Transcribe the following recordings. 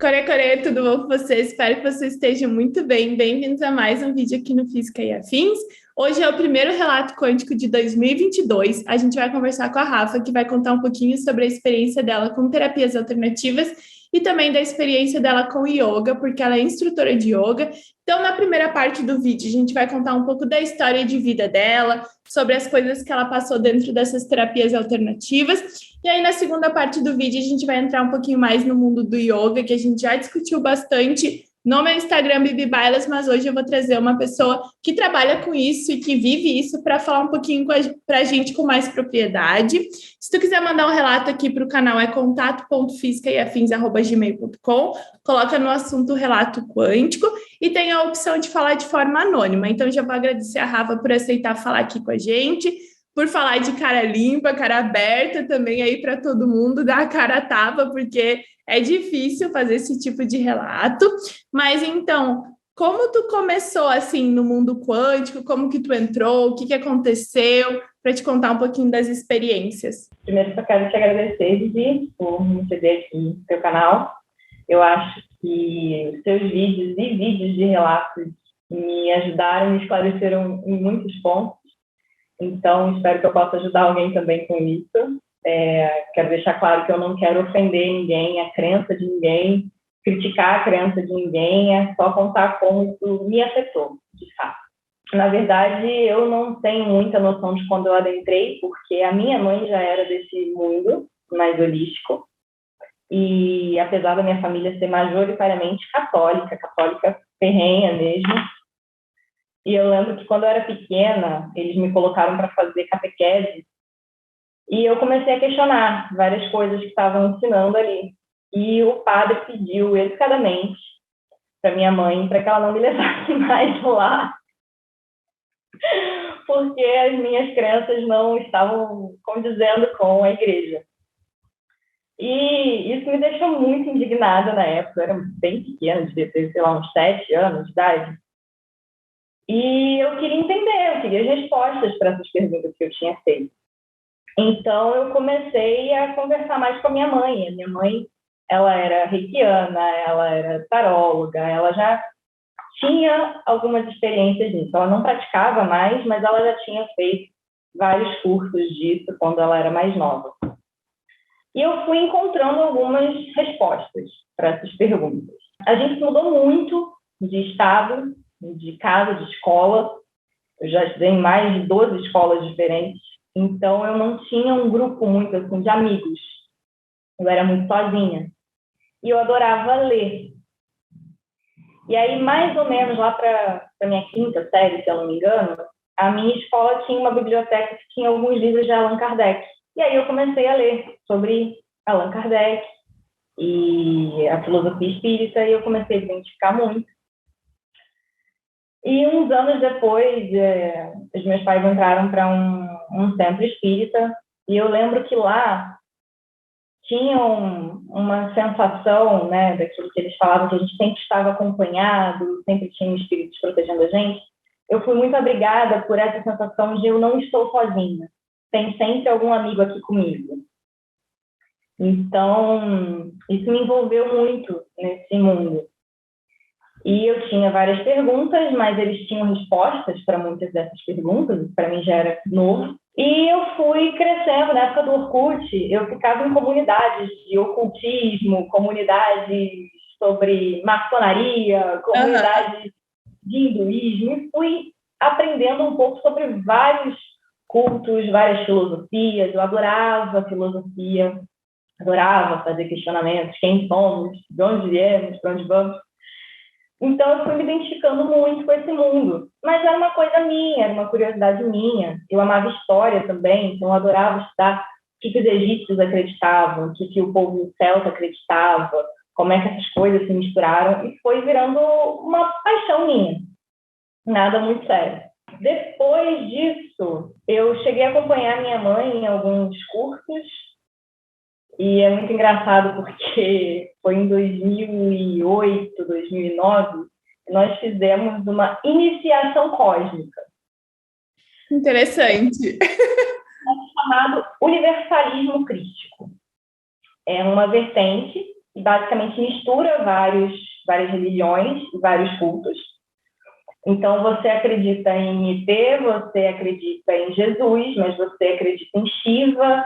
Core, tudo bom com você? Espero que você esteja muito bem. Bem-vindos a mais um vídeo aqui no Física e Afins. Hoje é o primeiro relato quântico de 2022. A gente vai conversar com a Rafa, que vai contar um pouquinho sobre a experiência dela com terapias alternativas e também da experiência dela com yoga, porque ela é instrutora de yoga. Então, na primeira parte do vídeo, a gente vai contar um pouco da história de vida dela, sobre as coisas que ela passou dentro dessas terapias alternativas. E aí, na segunda parte do vídeo, a gente vai entrar um pouquinho mais no mundo do yoga, que a gente já discutiu bastante no meu Instagram, Bibi Bailas, mas hoje eu vou trazer uma pessoa que trabalha com isso e que vive isso para falar um pouquinho para a gente com mais propriedade. Se tu quiser mandar um relato aqui para o canal, é contato.fisicaeafins@gmail.com, coloca no assunto relato quântico e tem a opção de falar de forma anônima. Então, já vou agradecer a Rafa por aceitar falar aqui com a gente, por falar de cara limpa, cara aberta também aí para todo mundo, dar a cara a tapa, porque é difícil fazer esse tipo de relato. Mas então, como tu começou assim no mundo quântico? Como que tu entrou? O que aconteceu? Para te contar um pouquinho das experiências. Primeiro, só quero te agradecer, Vivi, por me receber aqui no teu canal. Eu acho que os seus vídeos e vídeos de relatos me ajudaram, me esclareceram em muitos pontos. Então, espero que eu possa ajudar alguém também com isso. Quero deixar claro que eu não quero ofender ninguém, a crença de ninguém, criticar a crença de ninguém, é só contar como isso me afetou, de fato. Na verdade, eu não tenho muita noção de quando eu adentrei, porque a minha mãe já era desse mundo mais holístico, e apesar da minha família ser majoritariamente católica ferrenha mesmo, e eu lembro que quando eu era pequena, eles me colocaram para fazer catequese, e eu comecei a questionar várias coisas que estavam ensinando ali. E o padre pediu educadamente para minha mãe para que ela não me levasse mais lá, porque as minhas crenças não estavam condizendo com a igreja. E isso me deixou muito indignada na época. Eu era bem pequena, devia ter, sei lá, uns 7 anos de idade. E eu queria entender, eu queria respostas para essas perguntas que eu tinha feito. Então, eu comecei a conversar mais com a minha mãe. A minha mãe, ela era reikiana, ela era taróloga, ela já tinha algumas experiências nisso. Ela não praticava mais, mas ela já tinha feito vários cursos disso quando ela era mais nova. E eu fui encontrando algumas respostas para essas perguntas. A gente mudou muito de estado, de casa, de escola. Eu já estudei em mais de 12 escolas diferentes. Então, eu não tinha um grupo muito assim de amigos. Eu era muito sozinha. E eu adorava ler. E aí, mais ou menos lá para a minha 5ª série, se eu não me engano, a minha escola tinha uma biblioteca que tinha alguns livros de Allan Kardec. E aí eu comecei a ler sobre Allan Kardec e a filosofia espírita, e eu comecei a identificar muito. E uns anos depois, os meus pais entraram para um centro espírita, e eu lembro que lá tinham uma sensação, né, daquilo que eles falavam, que a gente sempre estava acompanhado, sempre tinha espíritos protegendo a gente. Eu fui muito abrigada por essa sensação de eu não estou sozinha, tem sempre algum amigo aqui comigo. Então, isso me envolveu muito nesse mundo. E eu tinha várias perguntas, mas eles tinham respostas para muitas dessas perguntas, para mim já era novo. E eu fui crescendo. Na época do Orkut, eu ficava em comunidades de ocultismo, comunidades sobre maçonaria, comunidades de hinduísmo, e fui aprendendo um pouco sobre vários cultos, várias filosofias. Eu adorava a filosofia, adorava fazer questionamentos, quem somos, de onde viemos, para onde vamos. Então, eu fui me identificando muito com esse mundo. Mas era uma coisa minha, era uma curiosidade minha. Eu amava história também, então eu adorava estudar o que os egípcios acreditavam, o que o povo celta acreditava, como é que essas coisas se misturaram, e foi virando uma paixão minha. Nada muito sério. Depois disso, eu cheguei a acompanhar minha mãe em alguns cursos, e é muito engraçado porque foi em 2008, 2009, que nós fizemos uma iniciação cósmica. Interessante. É chamado universalismo crístico. É uma vertente e basicamente mistura várias religiões e vários cultos. Então, você acredita em ET, você acredita em Jesus, mas você acredita em Shiva,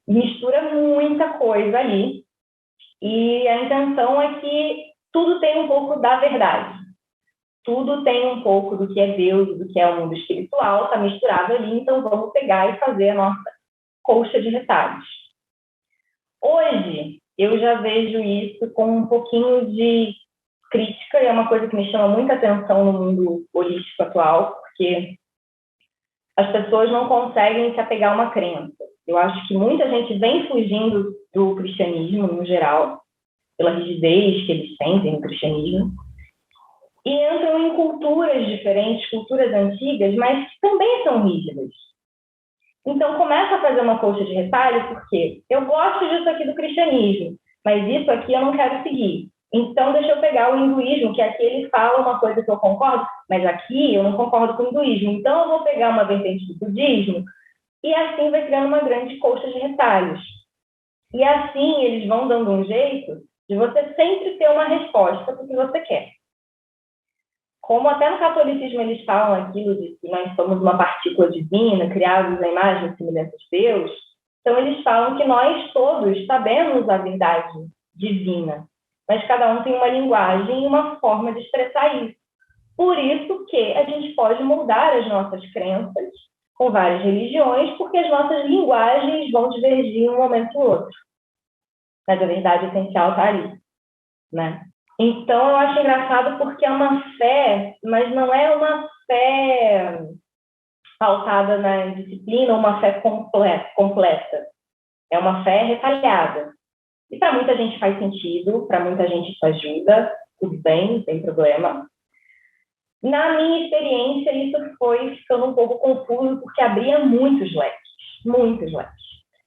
mistura muita coisa ali. E a intenção é que tudo tem um pouco da verdade. Tudo tem um pouco do que é Deus e do que é o mundo espiritual, está misturado ali, então vamos pegar e fazer a nossa colcha de retalhos. Hoje, eu já vejo isso com um pouquinho de crítica, e é uma coisa que me chama muita atenção no mundo holístico atual, porque as pessoas não conseguem se apegar a uma crença. Eu acho que muita gente vem fugindo do cristianismo, no geral, pela rigidez que eles sentem no cristianismo, e entram em culturas diferentes, culturas antigas, mas que também são rígidas. Então, começa a fazer uma colcha de retalho, porque eu gosto disso aqui do cristianismo, mas isso aqui eu não quero seguir. Então, deixa eu pegar o hinduísmo, que aqui ele fala uma coisa que eu concordo, mas aqui eu não concordo com o hinduísmo. Então, eu vou pegar uma vertente do budismo, e assim vai criando uma grande colcha de retalhos. E assim eles vão dando um jeito de você sempre ter uma resposta para o que você quer. Como até no catolicismo eles falam aquilo de que nós somos uma partícula divina, criados à imagem e semelhança de Deus, então eles falam que nós todos sabemos a verdade divina, mas cada um tem uma linguagem e uma forma de expressar isso. Por isso que a gente pode moldar as nossas crenças com várias religiões, porque as nossas linguagens vão divergir em um momento ou outro. Mas a verdade essencial está ali, né? Então, eu acho engraçado porque é uma fé, mas não é uma fé pautada na disciplina, uma fé completa. É uma fé retalhada. E para muita gente faz sentido, para muita gente isso ajuda, tudo bem, não tem problema. Na minha experiência, isso foi ficando um pouco confuso, porque abria muitos leques, muitos leques.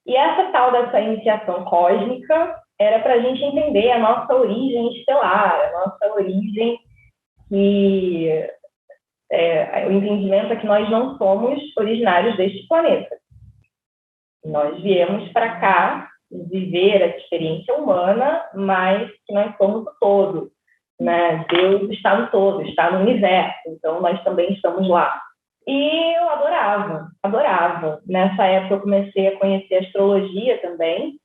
E essa tal dessa iniciação cósmica era para a gente entender a nossa origem estelar, a nossa origem que... o entendimento é que nós não somos originários deste planeta. Nós viemos para cá viver a experiência humana, mas que nós somos o todo, né? Deus está no todo, está no universo, então nós também estamos lá. E eu adorava. Nessa época eu comecei a conhecer a astrologia também,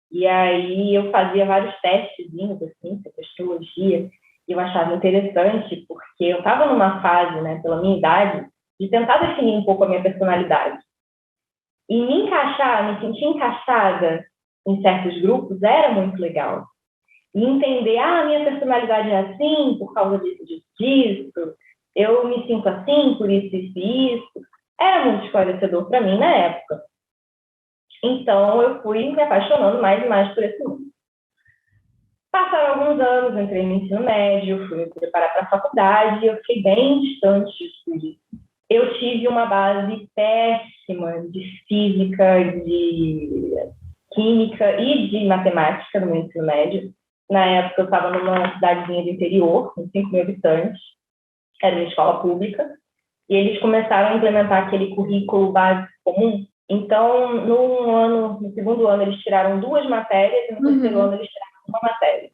e aí eu fazia vários testezinhos assim, sobre astrologia, e eu achava interessante, porque eu estava numa fase, né, pela minha idade, de tentar definir um pouco a minha personalidade. E me sentir encaixada em certos grupos era muito legal. E entender, a minha personalidade é assim, por causa disso, eu me sinto assim, por isso, isso. Era muito esclarecedor para mim na época. Então, eu fui me apaixonando mais e mais por esse mundo. Passaram alguns anos, entrei no ensino médio, fui me preparar para a faculdade, e eu fiquei bem distante disso. Eu tive uma base péssima de física, de química e de matemática no meu ensino médio. Na época, eu estava numa cidadezinha do interior, com 5 mil habitantes, era uma escola pública, e eles começaram a implementar aquele currículo básico comum. Então, no segundo ano, eles tiraram 2 matérias, e no terceiro ano, eles tiraram 1 matéria.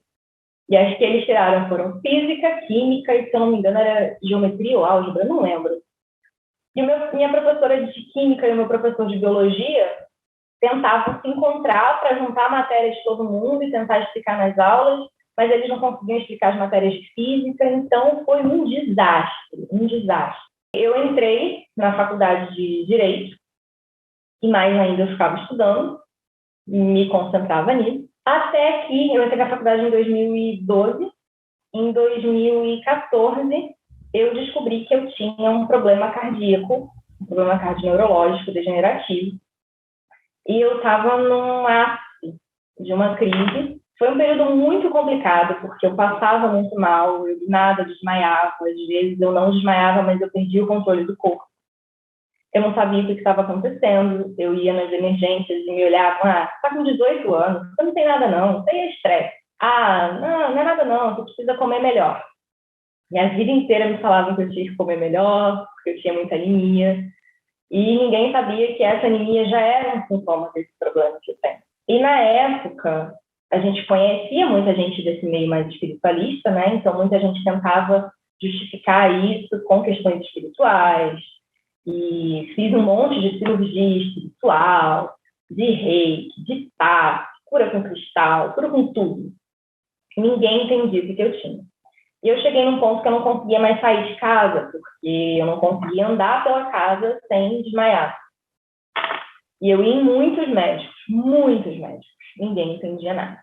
E as que eles tiraram foram física, química, e se eu não me engano, era geometria ou álgebra, não lembro. E minha professora de química e o meu professor de biologia tentavam se encontrar para juntar matérias de todo mundo e tentar explicar nas aulas, mas eles não conseguiam explicar as matérias de física, então foi um desastre. Eu entrei na faculdade de Direito, e mais ainda eu ficava estudando, me concentrava nisso, até que eu entrei na faculdade em 2012, em 2014, eu descobri que eu tinha um problema cardíaco, um problema cardioneurológico degenerativo, e eu estava num ápice de uma crise. Foi um período muito complicado, porque eu passava muito mal, eu de nada desmaiava, às vezes eu não desmaiava, mas eu perdia o controle do corpo. Eu não sabia o que estava acontecendo, eu ia nas emergências e me olhavam, você está com 18 anos, você não tem nada não, isso aí é estresse. Não é nada não, você precisa comer melhor. Minha vida inteira me falavam que eu tinha que comer melhor, porque eu tinha muita anemia, e ninguém sabia que essa anemia já era um sintoma desse problema que eu tenho. E na época, a gente conhecia muita gente desse meio mais espiritualista, né? Então, muita gente tentava justificar isso com questões espirituais, e fiz um monte de cirurgia espiritual, de reiki, de passe, cura com cristal, cura com tudo. Ninguém entendia o que eu tinha. E eu cheguei num ponto que eu não conseguia mais sair de casa, porque eu não conseguia andar pela casa sem desmaiar. E eu ia em muitos médicos, ninguém entendia nada.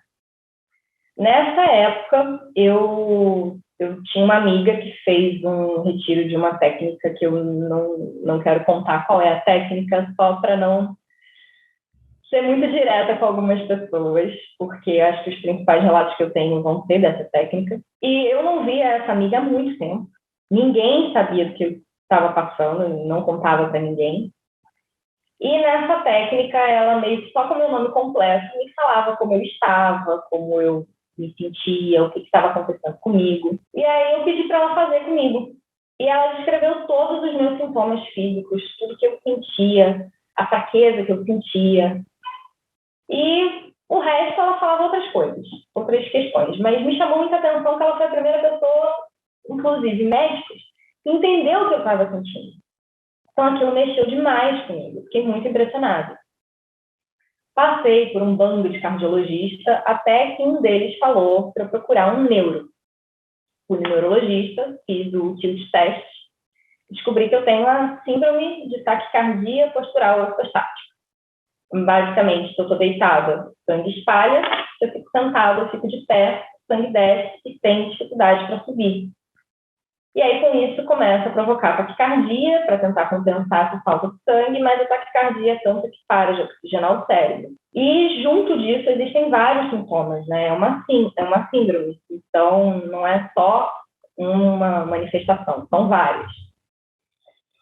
Nessa época, eu tinha uma amiga que fez um retiro de uma técnica que eu não quero contar qual é a técnica, só para não ser muito direta com algumas pessoas, porque acho que os principais relatos que eu tenho vão ser dessa técnica. E eu não via essa amiga há muito tempo. Ninguém sabia do que eu estava passando, não contava para ninguém. E nessa técnica, ela meio que só com o meu nome completo me falava como eu estava, como eu me sentia, o que estava acontecendo comigo. E aí eu pedi para ela fazer comigo. E ela descreveu todos os meus sintomas físicos, tudo que eu sentia, a fraqueza que eu sentia. E o resto ela falava outras coisas, outras questões. Mas me chamou muita atenção que ela foi a primeira pessoa, inclusive médicos, que entendeu o que eu estava sentindo. Então aquilo mexeu demais comigo, fiquei muito impressionada. Passei por um bando de cardiologista até que um deles falou para eu procurar um neuro. Fui neurologista, fiz o tilt test, descobri que eu tenho a síndrome de taquicardia postural ortostática. Basicamente, se eu estou deitada, o sangue espalha, se eu fico sentada, eu fico de pé, o sangue desce e tem dificuldade para subir. E aí, com isso, começa a provocar taquicardia, para tentar compensar essa falta de sangue, mas a taquicardia é tanto que para de oxigenar o cérebro. E, junto disso, existem vários sintomas, né? É uma síndrome, então não é só uma manifestação, são várias.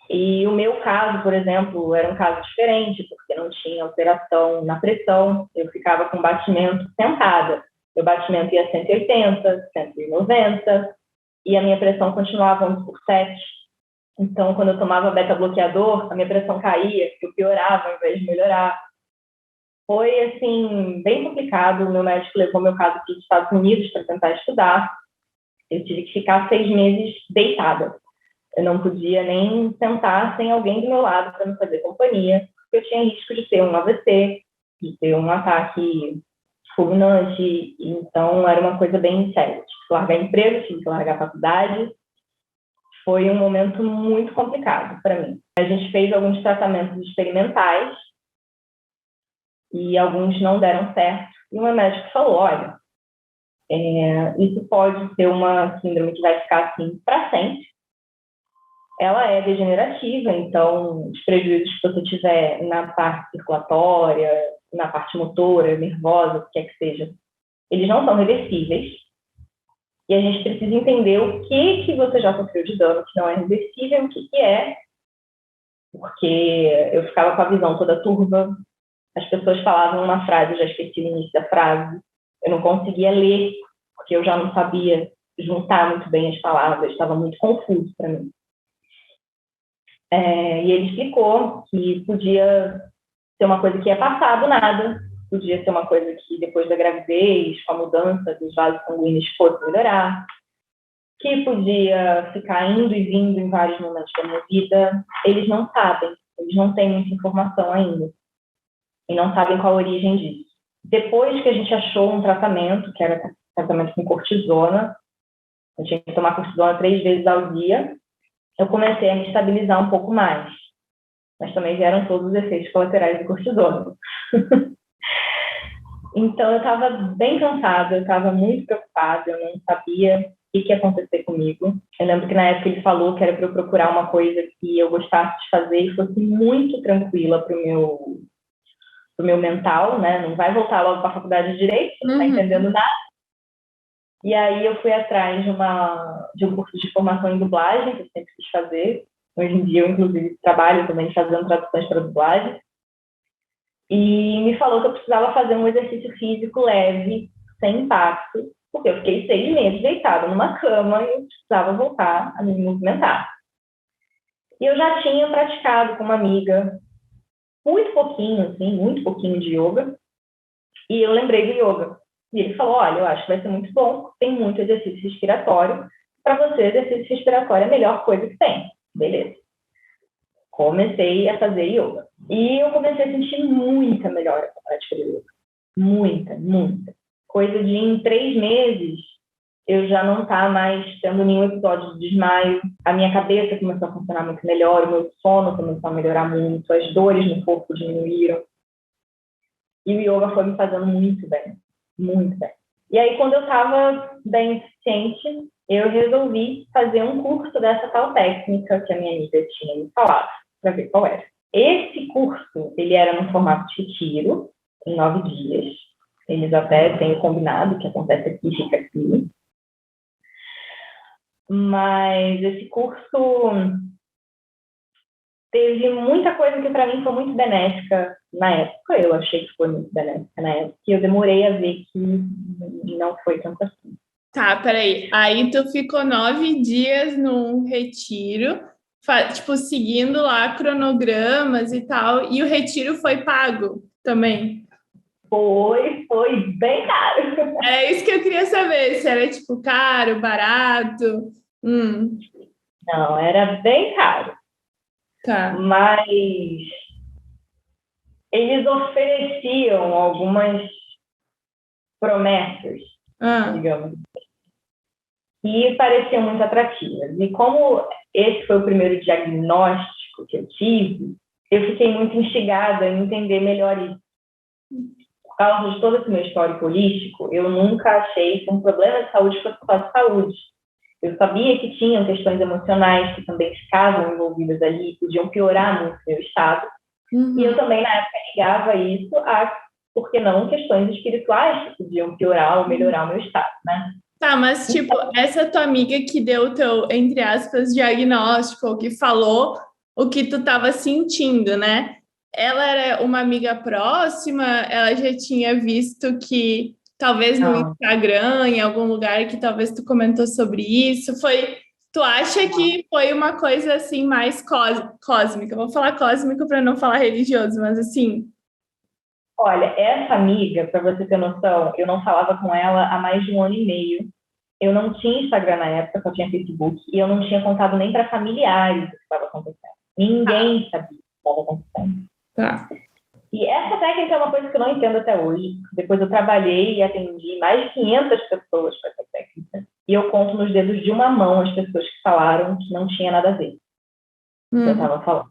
E o meu caso, por exemplo, era um caso diferente, porque não tinha alteração na pressão, eu ficava com batimento sentada. Meu batimento ia 180, 190, e a minha pressão continuava 11 por 7. Então, quando eu tomava beta-bloqueador, a minha pressão caía, eu piorava ao invés de melhorar. Foi, assim, bem complicado. O meu médico levou meu caso aqui dos Estados Unidos para tentar estudar. Eu tive que ficar 6 meses deitada. Eu não podia nem sentar sem alguém do meu lado para me fazer companhia, porque eu tinha risco de ter um AVC, de ter um ataque fulminante. Então, era uma coisa bem séria. Tive que largar emprego, tive que largar a faculdade. Foi um momento muito complicado para mim. A gente fez alguns tratamentos experimentais e alguns não deram certo. E o meu médico falou, olha, isso pode ser uma síndrome que vai ficar assim para sempre. Ela é degenerativa, então os prejuízos que você tiver na parte circulatória, na parte motora, nervosa, o que quer que seja, eles não são reversíveis. E a gente precisa entender o que você já sofreu de dano, que não é reversível, o que é. Porque eu ficava com a visão toda turva, as pessoas falavam uma frase, eu já esqueci o início da frase, eu não conseguia ler, porque eu já não sabia juntar muito bem as palavras, estava muito confuso para mim. E ele explicou que podia ser uma coisa que ia passar do nada, podia ser uma coisa que depois da gravidez, com a mudança dos vasos sanguíneos, fosse melhorar, que podia ficar indo e vindo em vários momentos da minha vida. Eles não sabem, eles não têm muita informação ainda, e não sabem qual a origem disso. Depois que a gente achou um tratamento, que era tratamento com cortisona, eu tinha que tomar cortisona 3 vezes ao dia, eu comecei a me estabilizar um pouco mais. Mas também vieram todos os efeitos colaterais do cortisona. Então, eu estava bem cansada, eu estava muito preocupada, eu não sabia o que ia acontecer comigo. Eu lembro que na época ele falou que era para eu procurar uma coisa que eu gostasse de fazer e fosse muito tranquila para o meu mental, né? Não vai voltar logo para a faculdade de Direito, não está entendendo nada. E aí eu fui atrás de um curso de formação em dublagem, que eu sempre quis fazer. Hoje em dia eu, inclusive, trabalho também fazendo traduções para dublagem. E me falou que eu precisava fazer um exercício físico leve, sem impacto, porque eu fiquei 6 meses deitada numa cama e eu precisava voltar a me movimentar. E eu já tinha praticado com uma amiga muito pouquinho de yoga, e eu lembrei do yoga. E ele falou, olha, eu acho que vai ser muito bom, tem muito exercício respiratório. Para você, exercício respiratório é a melhor coisa que tem. Beleza. Comecei a fazer yoga. E eu comecei a sentir muita melhora com a prática de yoga. Muita, muita. Coisa de em 3 meses, eu já não estava mais tendo nenhum episódio de desmaio. A minha cabeça começou a funcionar muito melhor, o meu sono começou a melhorar muito, as dores no corpo diminuíram. E o yoga foi me fazendo muito bem, muito bem. E aí, quando eu estava bem o suficiente, eu resolvi fazer um curso dessa tal técnica que a minha amiga tinha me falado, para ver qual era. Esse curso, ele era no formato de retiro, em 9 dias. Eles até têm o combinado, que acontece aqui, fica aqui. Mas esse curso teve muita coisa que para mim foi muito benéfica na época. Eu achei que foi muito benéfica na época. E eu demorei a ver que não foi tanto assim. Tá, peraí. Aí tu ficou 9 dias num retiro, tipo, seguindo lá cronogramas e tal. E o retiro foi pago também? Foi bem caro. É isso que eu queria saber, se era, tipo, caro, barato. Não, era bem caro. Tá. Mas eles ofereciam algumas promessas, digamos, que pareciam muito atrativas. E como esse foi o primeiro diagnóstico que eu tive, eu fiquei muito instigada em entender melhor isso. Por causa de todo esse meu histórico holístico, eu nunca achei que um problema de saúde fosse só de saúde. Eu sabia que tinham questões emocionais que também ficavam envolvidas ali, podiam piorar muito o meu estado. E eu também, na época, ligava isso a, por que não, questões espirituais que podiam piorar ou melhorar o meu estado, né? Tá, mas, tipo, essa tua amiga que deu o teu, entre aspas, diagnóstico, ou que falou o que tu tava sentindo, né? Ela era uma amiga próxima? Ela já tinha visto que, talvez no Instagram, em algum lugar que talvez tu comentou sobre isso? Tu acha que foi uma coisa, assim, mais cósmica? Vou falar cósmica para não falar religioso, mas assim... Olha, essa amiga, para você ter noção, eu não falava com ela há mais de 1 ano e meio. Eu não tinha Instagram na época, só tinha Facebook, e eu não tinha contado nem para familiares o que estava acontecendo. Ninguém sabia o que estava acontecendo. Tá. E essa técnica é uma coisa que eu não entendo até hoje. Depois eu trabalhei e atendi mais de 500 pessoas com essa técnica. E eu conto nos dedos de uma mão as pessoas que falaram que não tinha nada a ver com o que eu estava falando.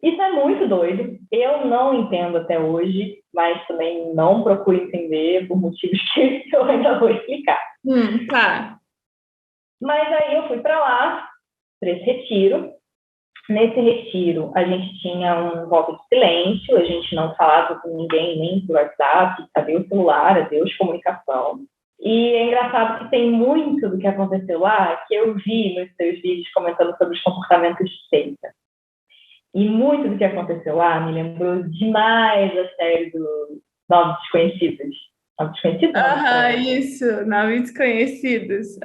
Isso é muito doido. Eu não entendo até hoje, mas também não procuro entender por motivos que eu ainda vou explicar. Tá. Mas aí eu fui para lá, para esse retiro. Nesse retiro, a gente tinha um voto de silêncio, a gente não falava com ninguém, nem por WhatsApp, adeus celular, adeus comunicação. E é engraçado que tem muito do que aconteceu lá que eu vi nos seus vídeos comentando sobre os comportamentos de seita. E muito do que aconteceu lá me lembrou demais a série do Novos Desconhecidos. Novos Desconhecidos? Isso, Novos Desconhecidos.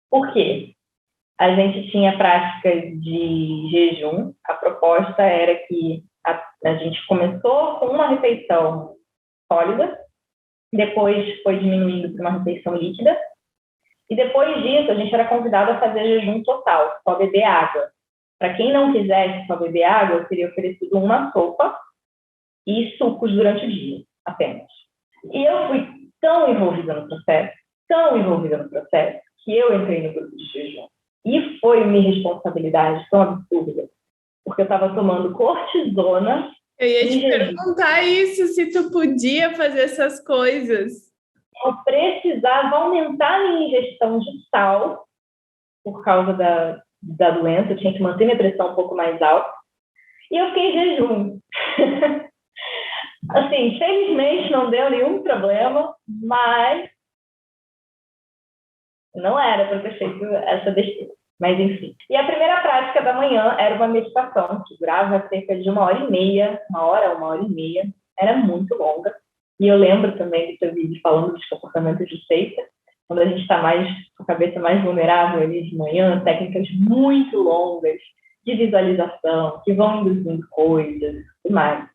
Por quê? A gente tinha práticas de jejum. A proposta era que a gente começou com uma refeição sólida, depois foi diminuindo para uma refeição líquida, e depois disso a gente era convidado a fazer jejum total, só beber água. Para quem não quisesse só beber água, seria oferecido uma sopa e sucos durante o dia, apenas. E eu fui tão envolvida no processo, que eu entrei no grupo de jejum. E foi uma irresponsabilidade tão absurda, porque eu estava tomando cortisona. Eu ia te perguntar isso, se tu podia fazer essas coisas. Eu precisava aumentar a minha ingestão de sal por causa da doença, eu tinha que manter minha pressão um pouco mais alta. E eu fiquei em jejum. Assim, felizmente não deu nenhum problema, mas não era para ter feito essa besteira. Mas, enfim. E a primeira prática da manhã era uma meditação que durava cerca de 1h30, 1h30. Era muito longa. E eu lembro também do seu vídeo falando dos comportamentos de seita, quando a gente está mais com a cabeça mais vulnerável ali de manhã, técnicas muito longas de visualização, que vão induzindo coisas e mais.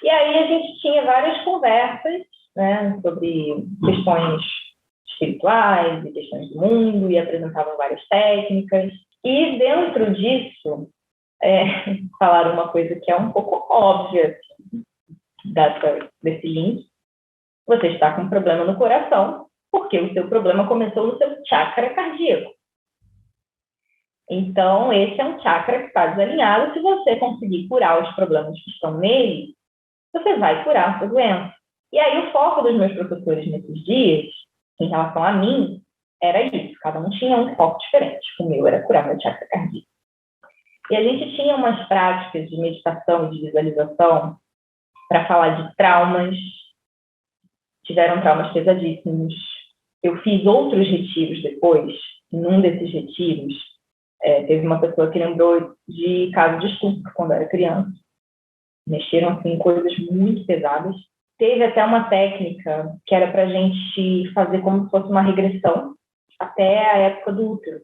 E aí a gente tinha várias conversas, né, sobre questões espirituais e questões do mundo, e apresentavam várias técnicas. E dentro disso, falaram uma coisa que é um pouco óbvia assim, desse link. Você está com um problema no coração, porque o seu problema começou no seu chakra cardíaco. Então, esse é um chakra que está desalinhado. Se você conseguir curar os problemas que estão nele, você vai curar a sua doença. E aí, o foco dos meus professores nesses dias, em relação a mim, era isso. Cada um tinha um foco diferente. O meu era curar meu chakra cardíaco. E a gente tinha umas práticas de meditação e de visualização para falar de traumas. Tiveram traumas pesadíssimos. Eu fiz outros retiros depois. Em um desses retiros, teve uma pessoa que lembrou de caso de estupro quando era criança. Mexeram assim, em coisas muito pesadas. Teve até uma técnica que era para a gente fazer como se fosse uma regressão até a época do útero.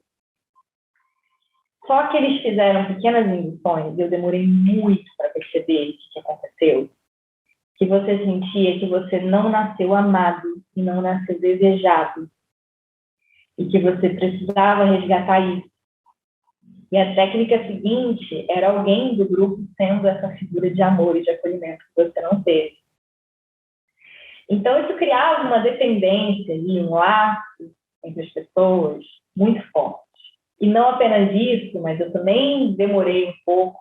Só que eles fizeram pequenas induções e eu demorei muito para perceber o que aconteceu. Que você sentia que você não nasceu amado e não nasceu desejado. E que você precisava resgatar isso. E a técnica seguinte era alguém do grupo sendo essa figura de amor e de acolhimento que você não teve. Então, isso criava uma dependência e um laço entre as pessoas muito forte. E não apenas isso, mas eu também demorei um pouco.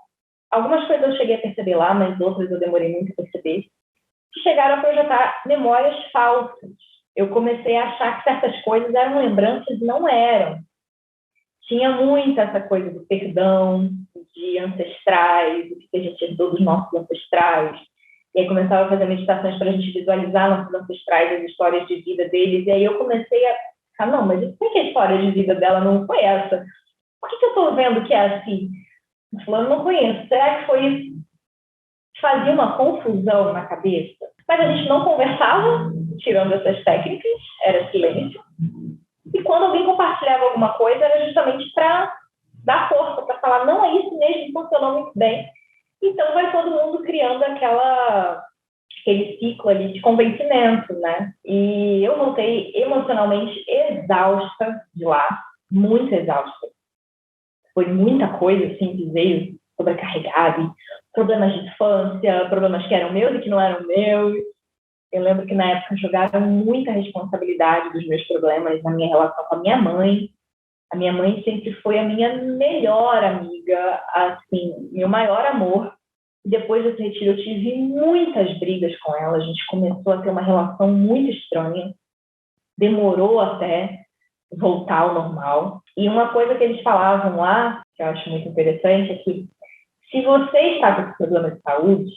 Algumas coisas eu cheguei a perceber lá, mas outras eu demorei muito a perceber. Que chegaram a projetar memórias falsas. Eu comecei a achar que certas coisas eram lembranças e não eram. Tinha muito essa coisa do perdão, de ancestrais, do que a gente herdou dos nossos ancestrais. E aí começava a fazer meditações para a gente visualizar nossos ancestrais, as histórias de vida deles. E aí eu comecei a não, mas por que a história de vida dela não foi essa? Por que eu estou vendo que é assim? Eu falando, não conheço. Será que foi isso? Fazia uma confusão na cabeça. Mas a gente não conversava, tirando essas técnicas, era silêncio. E quando alguém compartilhava alguma coisa, era justamente para dar força, para falar, não, é isso mesmo, funcionou muito bem. Então, vai todo mundo criando aquele ciclo ali de convencimento, né? E eu voltei emocionalmente exausta de lá, muito exausta. Foi muita coisa, assim, que veio sobrecarregada, problemas de infância, problemas que eram meus e que não eram meus. Eu lembro que, na época, jogaram muita responsabilidade dos meus problemas na minha relação com a minha mãe. A minha mãe sempre foi a minha melhor amiga, assim, meu maior amor. Depois desse retiro, eu tive muitas brigas com ela. A gente começou a ter uma relação muito estranha. Demorou até voltar ao normal. E uma coisa que eles falavam lá, que eu acho muito interessante, é que se você está com esse problema de saúde,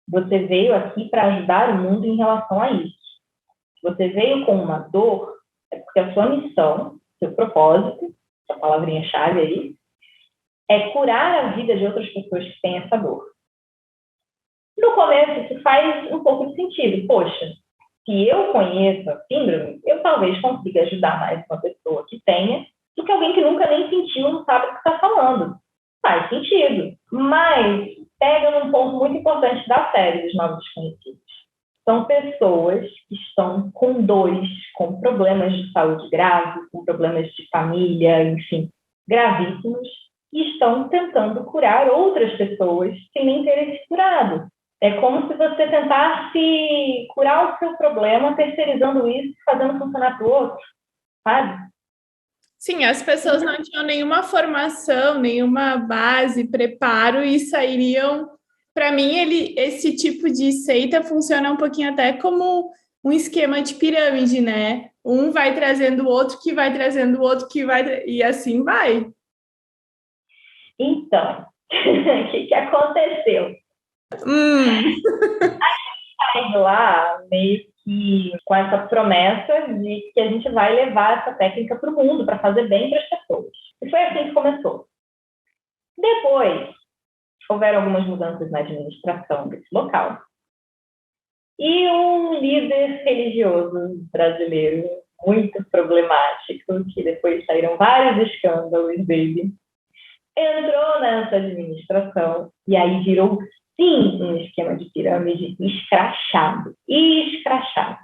você veio aqui para ajudar o mundo em relação a isso. Se você veio com uma dor, é porque a sua missão, seu propósito, essa palavrinha-chave aí, é curar a vida de outras pessoas que têm essa dor. No começo, isso faz um pouco de sentido. Poxa, se eu conheço a síndrome, eu talvez consiga ajudar mais uma pessoa que tenha do que alguém que nunca nem sentiu, não sabe o que está falando. Faz sentido. Mas pega num ponto muito importante da série dos Novos Desconhecidos. São pessoas que estão com dores, com problemas de saúde graves, com problemas de família, enfim, gravíssimos, e estão tentando curar outras pessoas sem nem terem se curado. É como se você tentasse curar o seu problema, terceirizando isso e fazendo funcionar para o outro, sabe? Sim, as pessoas não tinham nenhuma formação, nenhuma base, preparo e sairiam. Para mim, esse tipo de seita funciona um pouquinho até como um esquema de pirâmide, né? Um vai trazendo o outro, que vai trazendo o outro, que vai... E assim vai. Então, o que aconteceu? Sai lá meio que com essa promessa de que a gente vai levar essa técnica para o mundo, para fazer bem para as pessoas. E foi assim que começou. Depois, houveram algumas mudanças na administração desse local. E um líder religioso brasileiro, muito problemático, que depois saíram vários escândalos dele, entrou nessa administração e aí virou sim, um esquema de pirâmide escrachado. Escrachado.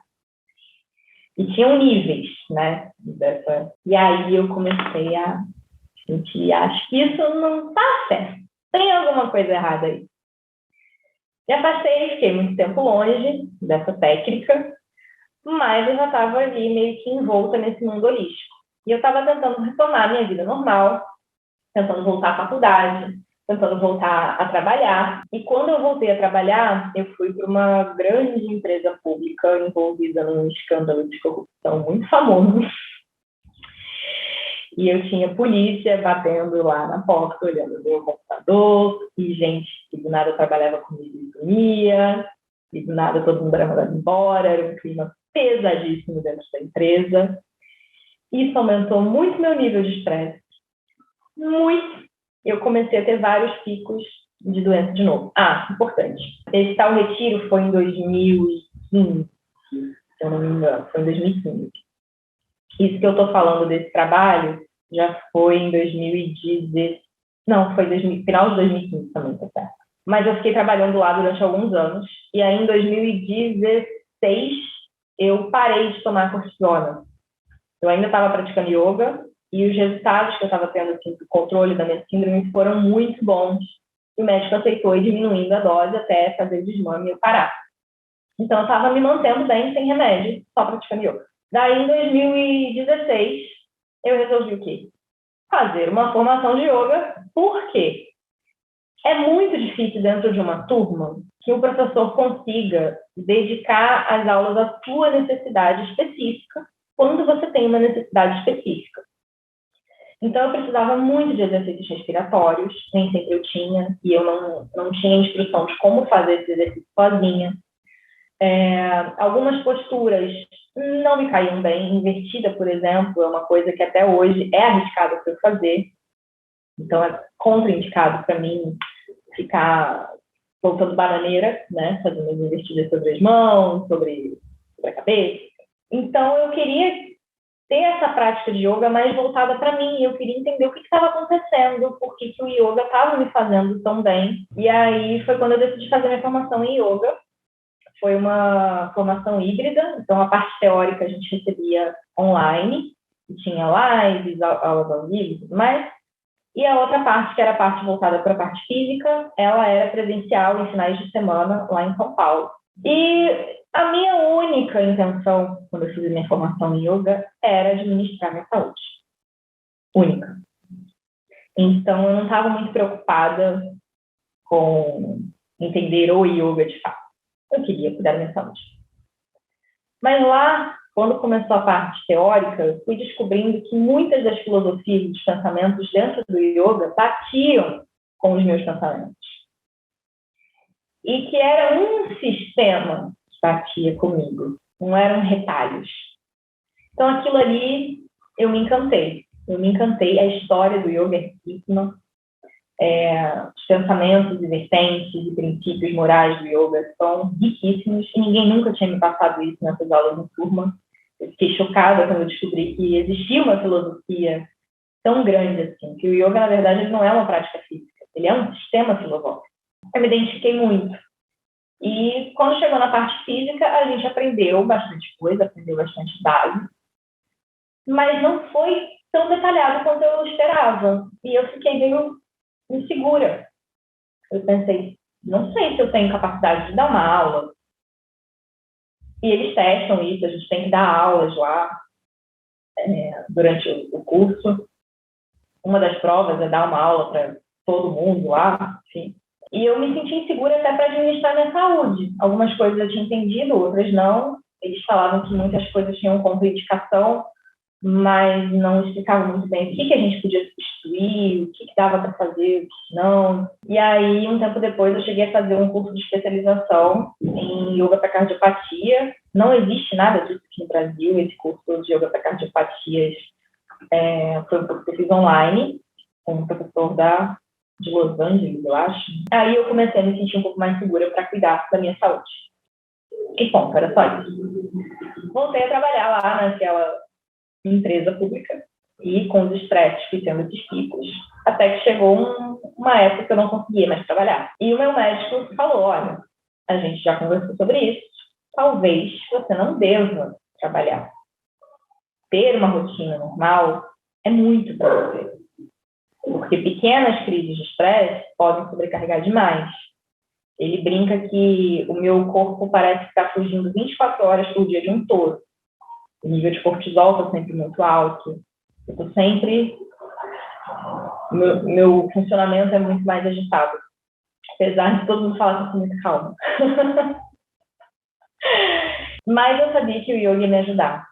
E tinham níveis, né? E aí eu comecei a sentir, acho que isso não está certo. Tem alguma coisa errada aí. Me afastei, fiquei muito tempo longe dessa técnica, mas eu já estava ali meio que envolta nesse mundo holístico. E eu estava tentando retomar minha vida normal, tentando voltar à faculdade, tentando voltar a trabalhar. E quando eu voltei a trabalhar, eu fui para uma grande empresa pública envolvida num escândalo de corrupção muito famoso. E eu tinha polícia batendo lá na porta, olhando o meu computador, e gente que do nada trabalhava comigo e sumia, e do nada todo mundo era mandado embora, era um clima pesadíssimo dentro da empresa. Isso aumentou muito meu nível de estresse. Muito. Eu comecei a ter vários picos de doença de novo. Importante. Esse tal retiro foi em 2015, se eu não me engano, foi em 2015. Isso que eu estou falando desse trabalho já foi em 2016. Não, foi final de 2015 também, tá certo. Mas eu fiquei trabalhando lá durante alguns anos. E aí, em 2016, eu parei de tomar cortisona. Eu ainda estava praticando yoga e os resultados que eu estava tendo assim, do controle da minha síndrome foram muito bons. E o médico aceitou ir diminuindo a dose até fazer desmame e eu parar. Então, eu estava me mantendo bem, sem remédio, só praticando yoga. Daí, em 2016, eu resolvi o quê? Fazer uma formação de yoga. Por quê? É muito difícil dentro de uma turma que o professor consiga dedicar as aulas à sua necessidade específica quando você tem uma necessidade específica. Então, eu precisava muito de exercícios respiratórios, nem sempre eu tinha, e eu não tinha instrução de como fazer esse exercício sozinha. Algumas posturas não me caíam bem. Invertida, por exemplo, é uma coisa que até hoje é arriscada para eu fazer. Então, é contraindicado para mim ficar soltando bananeira, né? Fazendo as invertidas sobre as mãos, sobre a cabeça. Então, eu queria ter essa prática de yoga mais voltada para mim. Eu queria entender o que estava acontecendo, por que o yoga estava me fazendo tão bem. E aí foi quando eu decidi fazer minha formação em yoga. Foi uma formação híbrida, então a parte teórica a gente recebia online, tinha lives, aulas ao vivo e tudo mais. E a outra parte, que era a parte voltada para a parte física, ela era presencial em finais de semana lá em São Paulo. E a minha única intenção, quando eu fiz a minha formação em yoga, era administrar minha saúde. Única. Então, eu não estava muito preocupada com entender o yoga de fato. Eu queria cuidar da minha saúde. Mas lá, quando começou a parte teórica, eu fui descobrindo que muitas das filosofias e dos pensamentos dentro do yoga batiam com os meus pensamentos. E que era um sistema que batia comigo, não eram retalhos. Então, aquilo ali, eu me encantei. A história do yoga é riquíssima. Os pensamentos e vertentes e princípios morais do yoga são riquíssimos e ninguém nunca tinha me passado isso nessas aulas em turma. Eu fiquei chocada quando eu descobri que existia uma filosofia tão grande assim, que o yoga, na verdade, ele não é uma prática física, ele é um sistema filosófico. Eu me identifiquei muito. E quando chegou na parte física, a gente aprendeu bastante coisa, aprendeu bastante base, mas não foi tão detalhado quanto eu esperava. E eu fiquei meio insegura. Eu pensei, não sei se eu tenho capacidade de dar uma aula. E eles testam isso, a gente tem que dar aulas lá durante o curso. Uma das provas é dar uma aula para todo mundo lá, enfim. E eu me senti insegura até para administrar minha saúde. Algumas coisas eu tinha entendido, outras não. Eles falavam que muitas coisas tinham contraindicação, mas não explicavam muito bem o que a gente podia substituir, o que dava para fazer, o que não. E aí, um tempo depois, eu cheguei a fazer um curso de especialização em yoga para cardiopatia. Não existe nada disso aqui no Brasil. Esse curso de yoga para cardiopatias foi um curso que eu fiz online, com um professor de Los Angeles, eu acho. Aí eu comecei a me sentir um pouco mais segura para cuidar da minha saúde. E ponto, era só isso. Voltei a trabalhar lá naquela empresa pública E com os estresses fui tendo esses picos, até que chegou uma época que eu não conseguia mais trabalhar. E o meu médico falou, olha, a gente já conversou sobre isso, talvez você não deva trabalhar. Ter uma rotina normal é muito para você. Porque pequenas crises de estresse podem sobrecarregar demais. Ele brinca que o meu corpo parece estar fugindo 24 horas por dia de um touro. O nível de cortisol está sempre muito alto. Eu estou sempre... Meu funcionamento é muito mais agitado. Apesar de todo mundo falar que eu sou muito calma. Mas eu sabia que o yoga ia me ajudar.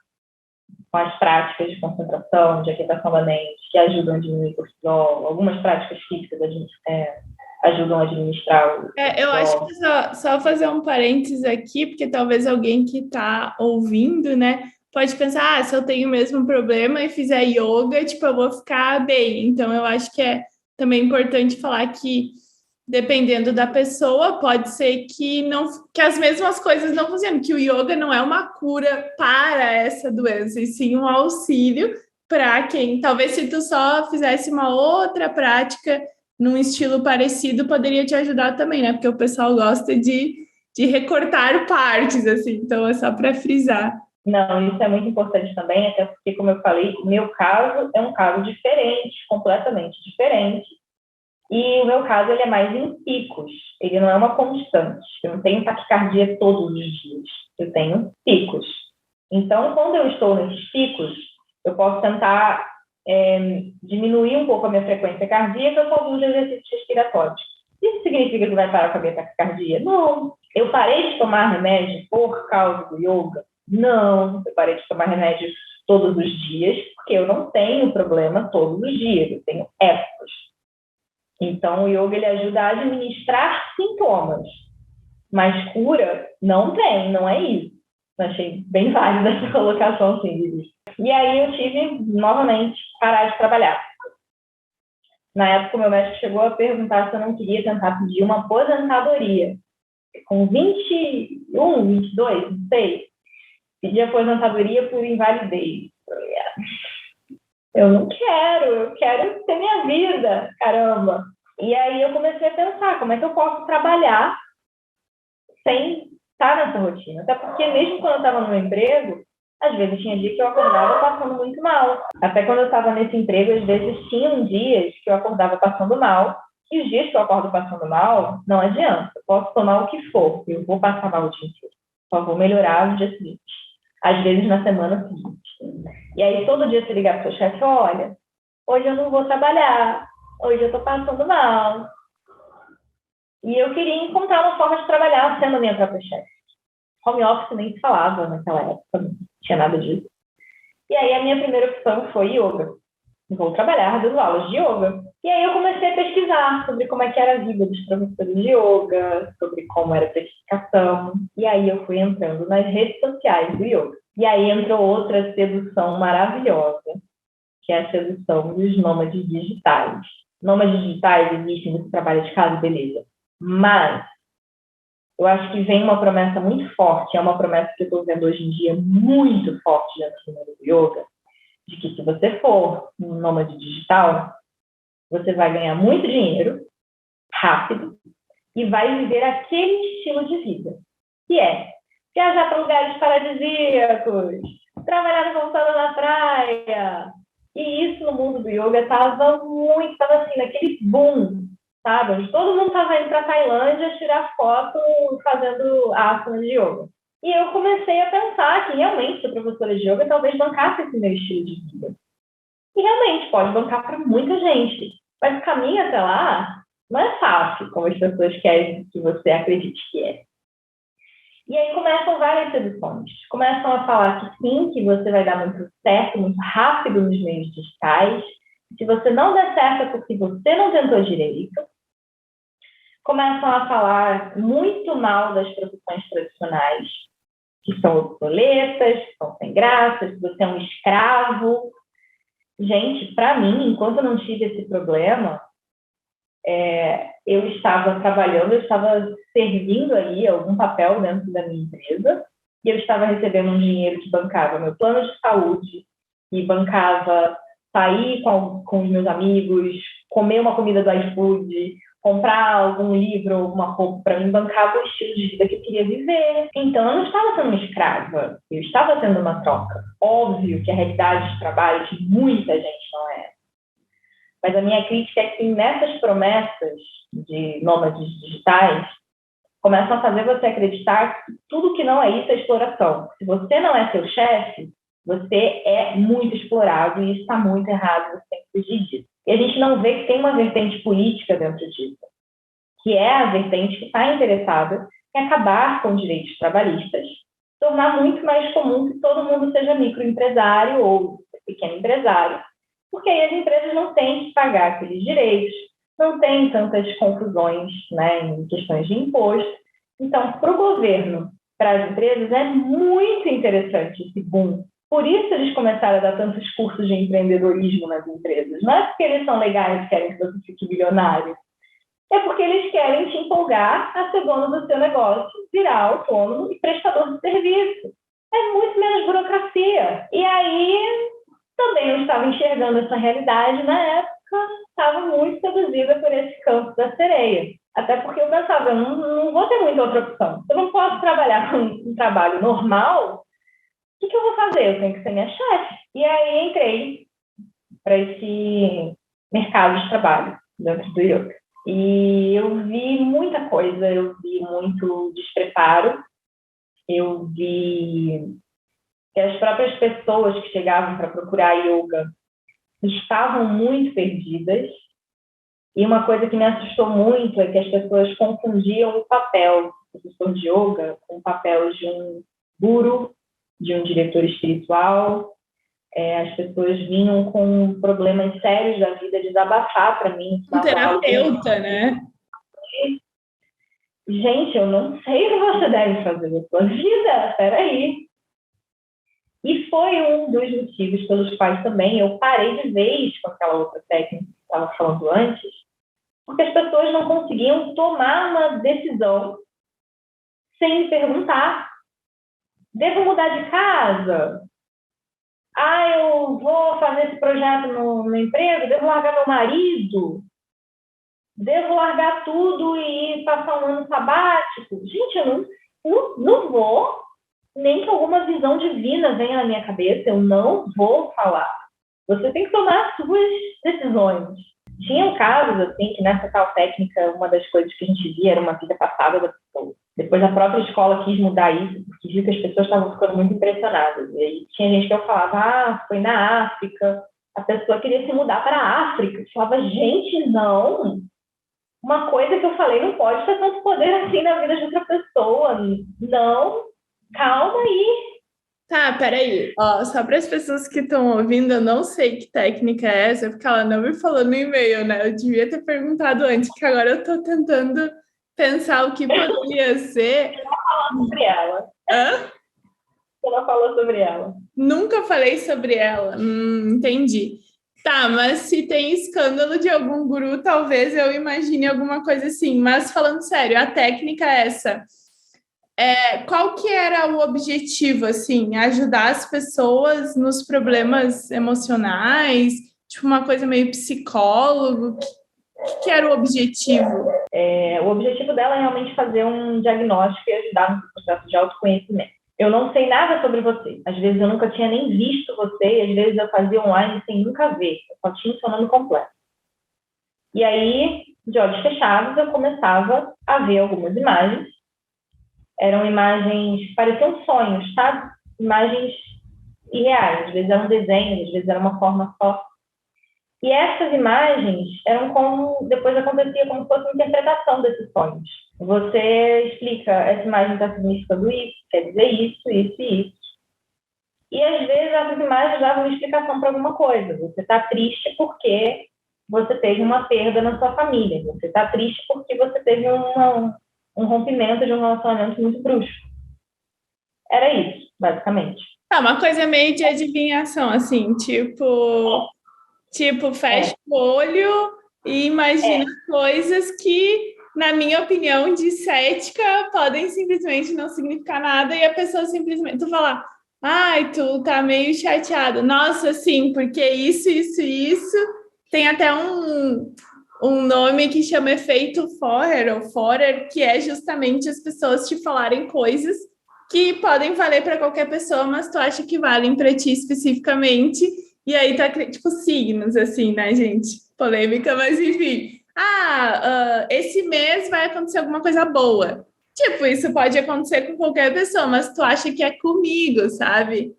Com as práticas de concentração, de aquietação da mente, que ajudam a diminuir o cortisol. Algumas práticas físicas ajudam a administrar o cortisol. Eu acho que só fazer um parênteses aqui, porque talvez alguém que está ouvindo, né, pode pensar, se eu tenho o mesmo problema e fizer yoga, tipo, eu vou ficar bem. Então, eu acho que é também importante falar que, dependendo da pessoa, pode ser que as mesmas coisas não funcionem, que o yoga não é uma cura para essa doença, e sim um auxílio para quem, talvez se tu só fizesse uma outra prática num estilo parecido, poderia te ajudar também, né? Porque o pessoal gosta de recortar partes, assim, então é só para frisar. Não, isso é muito importante também, até porque, como eu falei, o meu caso é um caso diferente, completamente diferente. E o meu caso, ele é mais em picos. Ele não é uma constante. Eu não tenho taquicardia todos os dias. Eu tenho picos. Então, quando eu estou nesses picos, eu posso tentar diminuir um pouco a minha frequência cardíaca com alguns exercícios respiratórios. Isso significa que vai parar com a minha taquicardia? Não. Eu parei de tomar remédio por causa do yoga? Não. Eu parei de tomar remédio todos os dias, porque eu não tenho problema todos os dias. Eu tenho épocas. Então, o yoga ele ajuda a administrar sintomas, mas cura não tem, não é isso. Eu achei bem válida essa colocação, assim, Vivi. E aí eu tive, novamente, parar de trabalhar. Na época, o meu médico chegou a perguntar se eu não queria tentar pedir uma aposentadoria. Com 21, 22, não sei. Pedi aposentadoria por invalidez. Eu não quero, eu quero ter minha vida, caramba. E aí eu comecei a pensar, como é que eu posso trabalhar sem estar nessa rotina? Até porque mesmo quando eu estava no meu emprego, às vezes tinha dia que eu acordava passando muito mal. Até quando eu estava nesse emprego, às vezes tinham dias que eu acordava passando mal, e os dias que eu acordo passando mal, não adianta. Eu posso tomar o que for, eu vou passar mal o dia inteiro. Só vou melhorar no dia seguinte. Às vezes na semana seguinte. E aí todo dia você ligar para o seu chefe, olha, hoje eu não vou trabalhar, hoje eu estou passando mal. E eu queria encontrar uma forma de trabalhar sendo a minha própria chefe. Home office nem se falava naquela época, não tinha nada disso. E aí a minha primeira opção foi yoga. Vou trabalhar dando aulas de yoga. E aí eu comecei a pesquisar sobre como é que era a vida dos professores de yoga, sobre como era a praticação. E aí eu fui entrando nas redes sociais do yoga. E aí entrou outra sedução maravilhosa, que é a sedução dos nômades digitais. Nômades digitais existem, você trabalha de casa, beleza. Mas eu acho que vem uma promessa muito forte, é uma promessa que eu estou vendo hoje em dia muito forte dentro do mundo do yoga, de que se você for um nômade digital, você vai ganhar muito dinheiro, rápido, e vai viver aquele estilo de vida, que é viajar para lugares paradisíacos, trabalhar no computador na praia. E isso no mundo do yoga estava assim, naquele boom, sabe? Todo mundo estava indo para a Tailândia tirar foto fazendo asana de yoga. E eu comecei a pensar que realmente ser professora de yoga talvez bancasse esse meu estilo de vida. E realmente pode bancar para muita gente. Mas o caminho até lá não é fácil, como as pessoas querem que você acredite que é. E aí começam várias seduções. Começam a falar que sim, que você vai dar muito certo, muito rápido nos meios digitais. Se você não der certo é porque você não tentou direito. Começam a falar muito mal das profissões tradicionais, que são obsoletas, que são sem graça, que você é um escravo. Gente, para mim, enquanto eu não tive esse problema, eu estava trabalhando, eu estava servindo ali algum papel dentro da minha empresa e eu estava recebendo um dinheiro que bancava meu plano de saúde, que bancava sair com os meus amigos, comer uma comida do iFood, comprar algum livro, alguma roupa para mim, bancava o estilo de vida que eu queria viver. Então, eu não estava sendo uma escrava, eu estava tendo uma troca. Óbvio que a realidade de trabalho de muita gente não é. Mas a minha crítica é que nessas promessas de nômades digitais, começam a fazer você acreditar que tudo que não é isso é exploração. Se você não é seu chefe, você é muito explorado e isso está muito errado, você tem que fugir disso. E a gente não vê que tem uma vertente política dentro disso, que é a vertente que está interessada em acabar com os direitos trabalhistas, tornar muito mais comum que todo mundo seja microempresário ou pequeno empresário, porque aí as empresas não têm que pagar aqueles direitos, não tem tantas confusões, né, em questões de imposto. Então, para o governo, para as empresas, é muito interessante esse boom. Por isso eles começaram a dar tantos cursos de empreendedorismo nas empresas. Não é porque eles são legais e querem que você fique bilionário. É porque eles querem te empolgar a ser dono do seu negócio, virar autônomo e prestador de serviço. É muito menos burocracia. E aí, também eu estava enxergando essa realidade na época, estava muito seduzida por esse campo da sereia. Até porque eu pensava, eu não vou ter muita outra opção. Se eu não posso trabalhar com um trabalho normal, o que eu vou fazer? Eu tenho que ser minha chefe. E aí entrei para esse mercado de trabalho dentro do yoga. E eu vi muita coisa, eu vi muito despreparo, eu vi que as próprias pessoas que chegavam para procurar yoga estavam muito perdidas. E uma coisa que me assustou muito é que as pessoas confundiam o papel do professor de yoga com o papel de um guru, de um diretor espiritual. As pessoas vinham com problemas sérios da vida desabafar para mim. Um terapeuta, né? Gente, eu não sei o que você deve fazer da sua vida, peraí. E foi um dos motivos pelos quais também eu parei de vez com aquela outra técnica que eu estava falando antes, porque as pessoas não conseguiam tomar uma decisão sem me perguntar. Devo mudar de casa? Eu vou fazer esse projeto no emprego? Devo largar meu marido? Devo largar tudo e passar um ano sabático? Gente, eu não vou, nem que alguma visão divina venha na minha cabeça, eu não vou falar. Você tem que tomar as suas decisões. Tinham casos, assim, que nessa tal técnica, uma das coisas que a gente via era uma vida passada da pessoa. Depois a própria escola quis mudar isso, porque viu que as pessoas estavam ficando muito impressionadas. E aí tinha gente que eu falava, foi na África, a pessoa queria se mudar para a África. Eu falava, gente, não. Uma coisa que eu falei não pode ter tanto poder assim na vida de outra pessoa. Não, calma aí. Tá, peraí. Só para as pessoas que estão ouvindo, eu não sei que técnica é essa, porque ela não me falou no e-mail, né? Eu devia ter perguntado antes, que agora eu tô tentando pensar o que poderia ser. Você não falou sobre ela. Hã? Você não falou sobre ela. Nunca falei sobre ela. Entendi. Tá, mas se tem escândalo de algum guru, talvez eu imagine alguma coisa assim. Mas falando sério, a técnica é essa. Qual que era o objetivo, assim? Ajudar as pessoas nos problemas emocionais? Tipo, uma coisa meio psicólogo? O que era o objetivo? O objetivo dela é realmente fazer um diagnóstico e ajudar no processo de autoconhecimento. Eu não sei nada sobre você. Às vezes eu nunca tinha nem visto você e às vezes eu fazia online sem nunca ver. Eu só tinha o seu nome completo. E aí, de olhos fechados, eu começava a ver algumas imagens. Eram imagens, pareciam sonhos, sabe? Imagens irreais. Às vezes eram desenhos, às vezes era uma forma só. E essas imagens eram como, depois acontecia como se fosse uma interpretação desses sonhos. Você explica, essa imagem está significando isso, quer dizer isso, isso e isso. E às vezes essas imagens davam uma explicação para alguma coisa. Você está triste porque você teve uma perda na sua família. Você está triste porque você teve um rompimento de um relacionamento muito brusco. Era isso, basicamente. Uma coisa meio de adivinhação, assim, tipo fecha o olho e imagina coisas que, na minha opinião, de cética, podem simplesmente não significar nada e a pessoa simplesmente, tu fala, Ai, tu tá meio chateado. Nossa, sim, porque isso. Tem até um nome que chama efeito Forer, ou Forer, que é justamente as pessoas te falarem coisas que podem valer para qualquer pessoa, mas tu acha que valem para ti especificamente. E aí tá, tipo, signos, assim, né, gente? Polêmica, mas enfim. Esse mês vai acontecer alguma coisa boa. Tipo, isso pode acontecer com qualquer pessoa, mas tu acha que é comigo, sabe?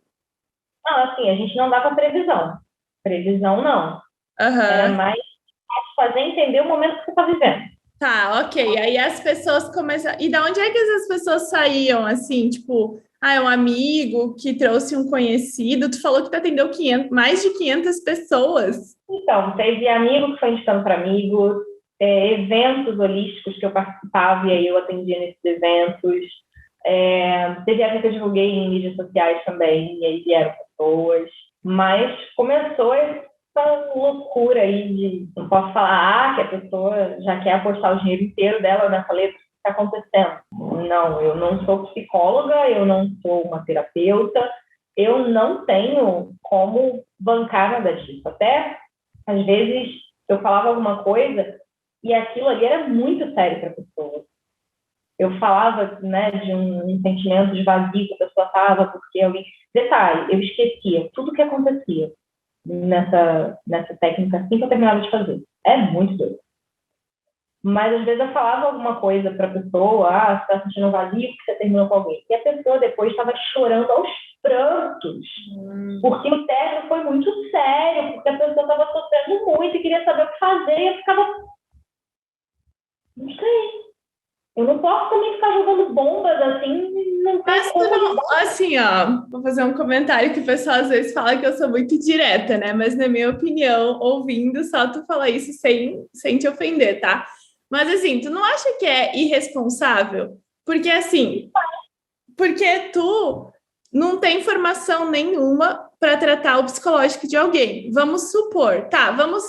Não, assim, a gente não dava previsão. Previsão, não. Era Aham. mais fazer entender o momento que você está vivendo. Tá, ok. Aí as pessoas começam. E da onde é que essas pessoas saíam, assim? Tipo, é um amigo que trouxe um conhecido. Tu falou que tu atendeu 500, mais de 500 pessoas. Então, teve amigo que foi indicando para amigos, eventos holísticos que eu participava e aí eu atendia nesses eventos. Teve época que eu divulguei em mídias sociais também, e aí vieram pessoas. Mas começou essa loucura aí de, não posso falar, que a pessoa já quer apostar o dinheiro inteiro dela nessa letra, o que está acontecendo? Não, eu não sou psicóloga, eu não sou uma terapeuta, eu não tenho como bancar nada disso. Até, às vezes, eu falava alguma coisa e aquilo ali era muito sério para a pessoa. Eu falava, né, de um sentimento de vazio que a pessoa estava, porque alguém... Detalhe, eu esquecia tudo o que acontecia nessa técnica assim que eu terminava de fazer. É muito doido. Mas às vezes eu falava alguma coisa para a pessoa, você está sentindo vazio porque você terminou com alguém. E a pessoa depois estava chorando aos prantos, porque o término foi muito sério, porque a pessoa estava sofrendo muito e queria saber o que fazer, e eu ficava, não sei, eu não posso também ficar jogando bombas assim, não tem Mas tu como não, ajudar. assim, ó, vou fazer um comentário que o pessoal às vezes fala que eu sou muito direta, né? Mas na minha opinião, ouvindo, só tu falar isso sem te ofender, tá? Mas assim, tu não acha que é irresponsável? Porque assim, porque tu não tem formação nenhuma para tratar o psicológico de alguém. Vamos supor, tá? Vamos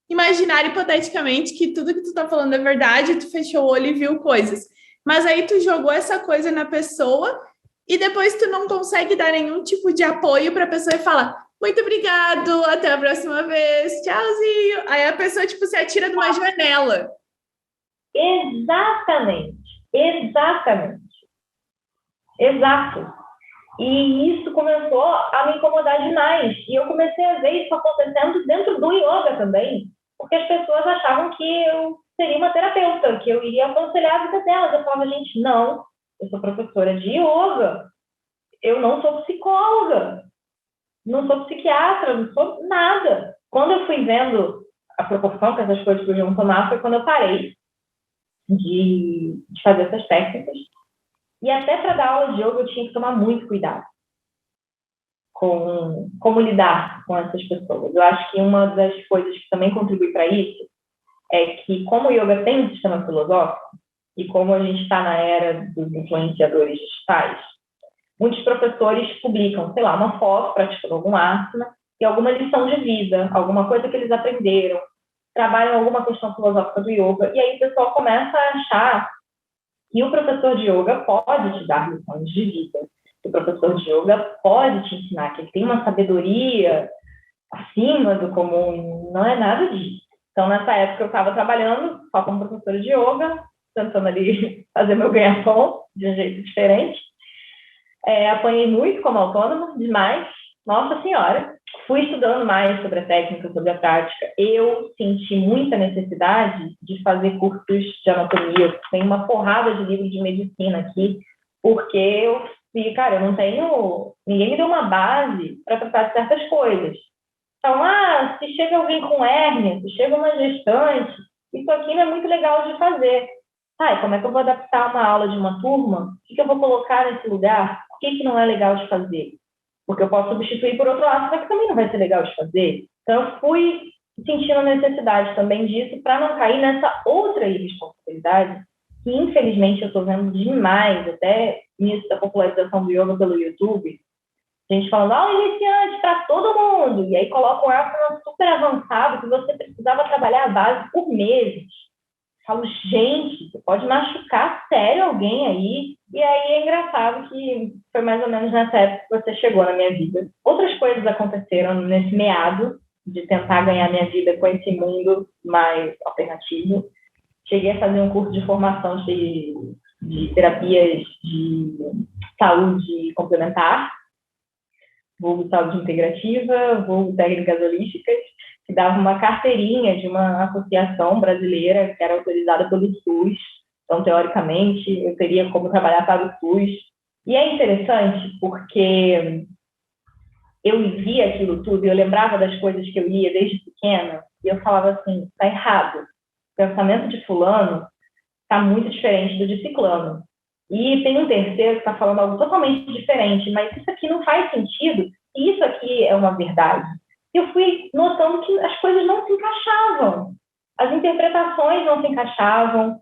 imaginar hipoteticamente que tudo que tu tá falando é verdade, tu fechou o olho e viu coisas. Mas aí tu jogou essa coisa na pessoa e depois tu não consegue dar nenhum tipo de apoio para a pessoa e falar muito obrigado, até a próxima vez, tchauzinho. Aí a pessoa, tipo, se atira de uma janela. Exatamente, exatamente, exato. E isso começou a me incomodar demais. E eu comecei a ver isso acontecendo dentro do yoga também, porque as pessoas achavam que eu seria uma terapeuta, que eu iria aconselhar a vida delas. Eu falava, gente, não, eu sou professora de yoga, eu não sou psicóloga, não sou psiquiatra, não sou nada. Quando eu fui vendo a proporção que essas coisas podiam tomar, foi quando eu parei de fazer essas técnicas. E até para dar aula de yoga eu tinha que tomar muito cuidado com como lidar com essas pessoas. Eu acho que uma das coisas que também contribui para isso é que, como o yoga tem um sistema filosófico, e como a gente está na era dos influenciadores digitais, muitos professores publicam, sei lá, uma foto praticando algum asana e alguma lição de vida, alguma coisa que eles aprenderam, trabalham alguma questão filosófica do yoga, e aí o pessoal começa a achar que o professor de yoga pode te dar lições de vida, que o professor de yoga pode te ensinar, que ele tem uma sabedoria acima do comum, não é nada disso. Então, nessa época, eu estava trabalhando só como professora de yoga, tentando ali fazer meu ganha-pão de um jeito diferente. Apanhei muito como autônoma, demais, nossa senhora. Fui estudando mais sobre a técnica, sobre a prática. Eu senti muita necessidade de fazer cursos de anatomia. Tem uma porrada de livros de medicina aqui, porque eu vi, cara, eu não tenho... Ninguém me deu uma base para tratar de certas coisas. Então, se chega alguém com hérnia, se chega uma gestante, isso aqui não é muito legal de fazer. E como é que eu vou adaptar uma aula de uma turma? O que eu vou colocar nesse lugar? Por que não é legal de fazer? Porque eu posso substituir por outro lado, mas que também não vai ser legal de fazer. Então, eu fui sentindo a necessidade também disso para não cair nessa outra irresponsabilidade que, infelizmente, eu estou vendo demais, até nisso da popularização do yoga pelo YouTube, gente falando, iniciante para todo mundo, e aí coloca um asana super avançado que você precisava trabalhar a base por meses, falo, gente, você pode machucar sério alguém aí? E aí é engraçado que foi mais ou menos nessa época que você chegou na minha vida. Outras coisas aconteceram nesse meado de tentar ganhar minha vida com esse mundo mais alternativo. Cheguei a fazer um curso de formação de terapias de saúde complementar, vulgo saúde integrativa, vulgo técnicas holísticas, que dava uma carteirinha de uma associação brasileira que era autorizada pelo SUS. Então, teoricamente, eu teria como trabalhar para o SUS. E é interessante porque eu via aquilo tudo e eu lembrava das coisas que eu lia desde pequena e eu falava assim, tá errado. O pensamento de fulano está muito diferente do de ciclano. E tem um terceiro que está falando algo totalmente diferente, mas isso aqui não faz sentido e isso aqui é uma verdade. Eu fui notando que as coisas não se encaixavam. As interpretações não se encaixavam,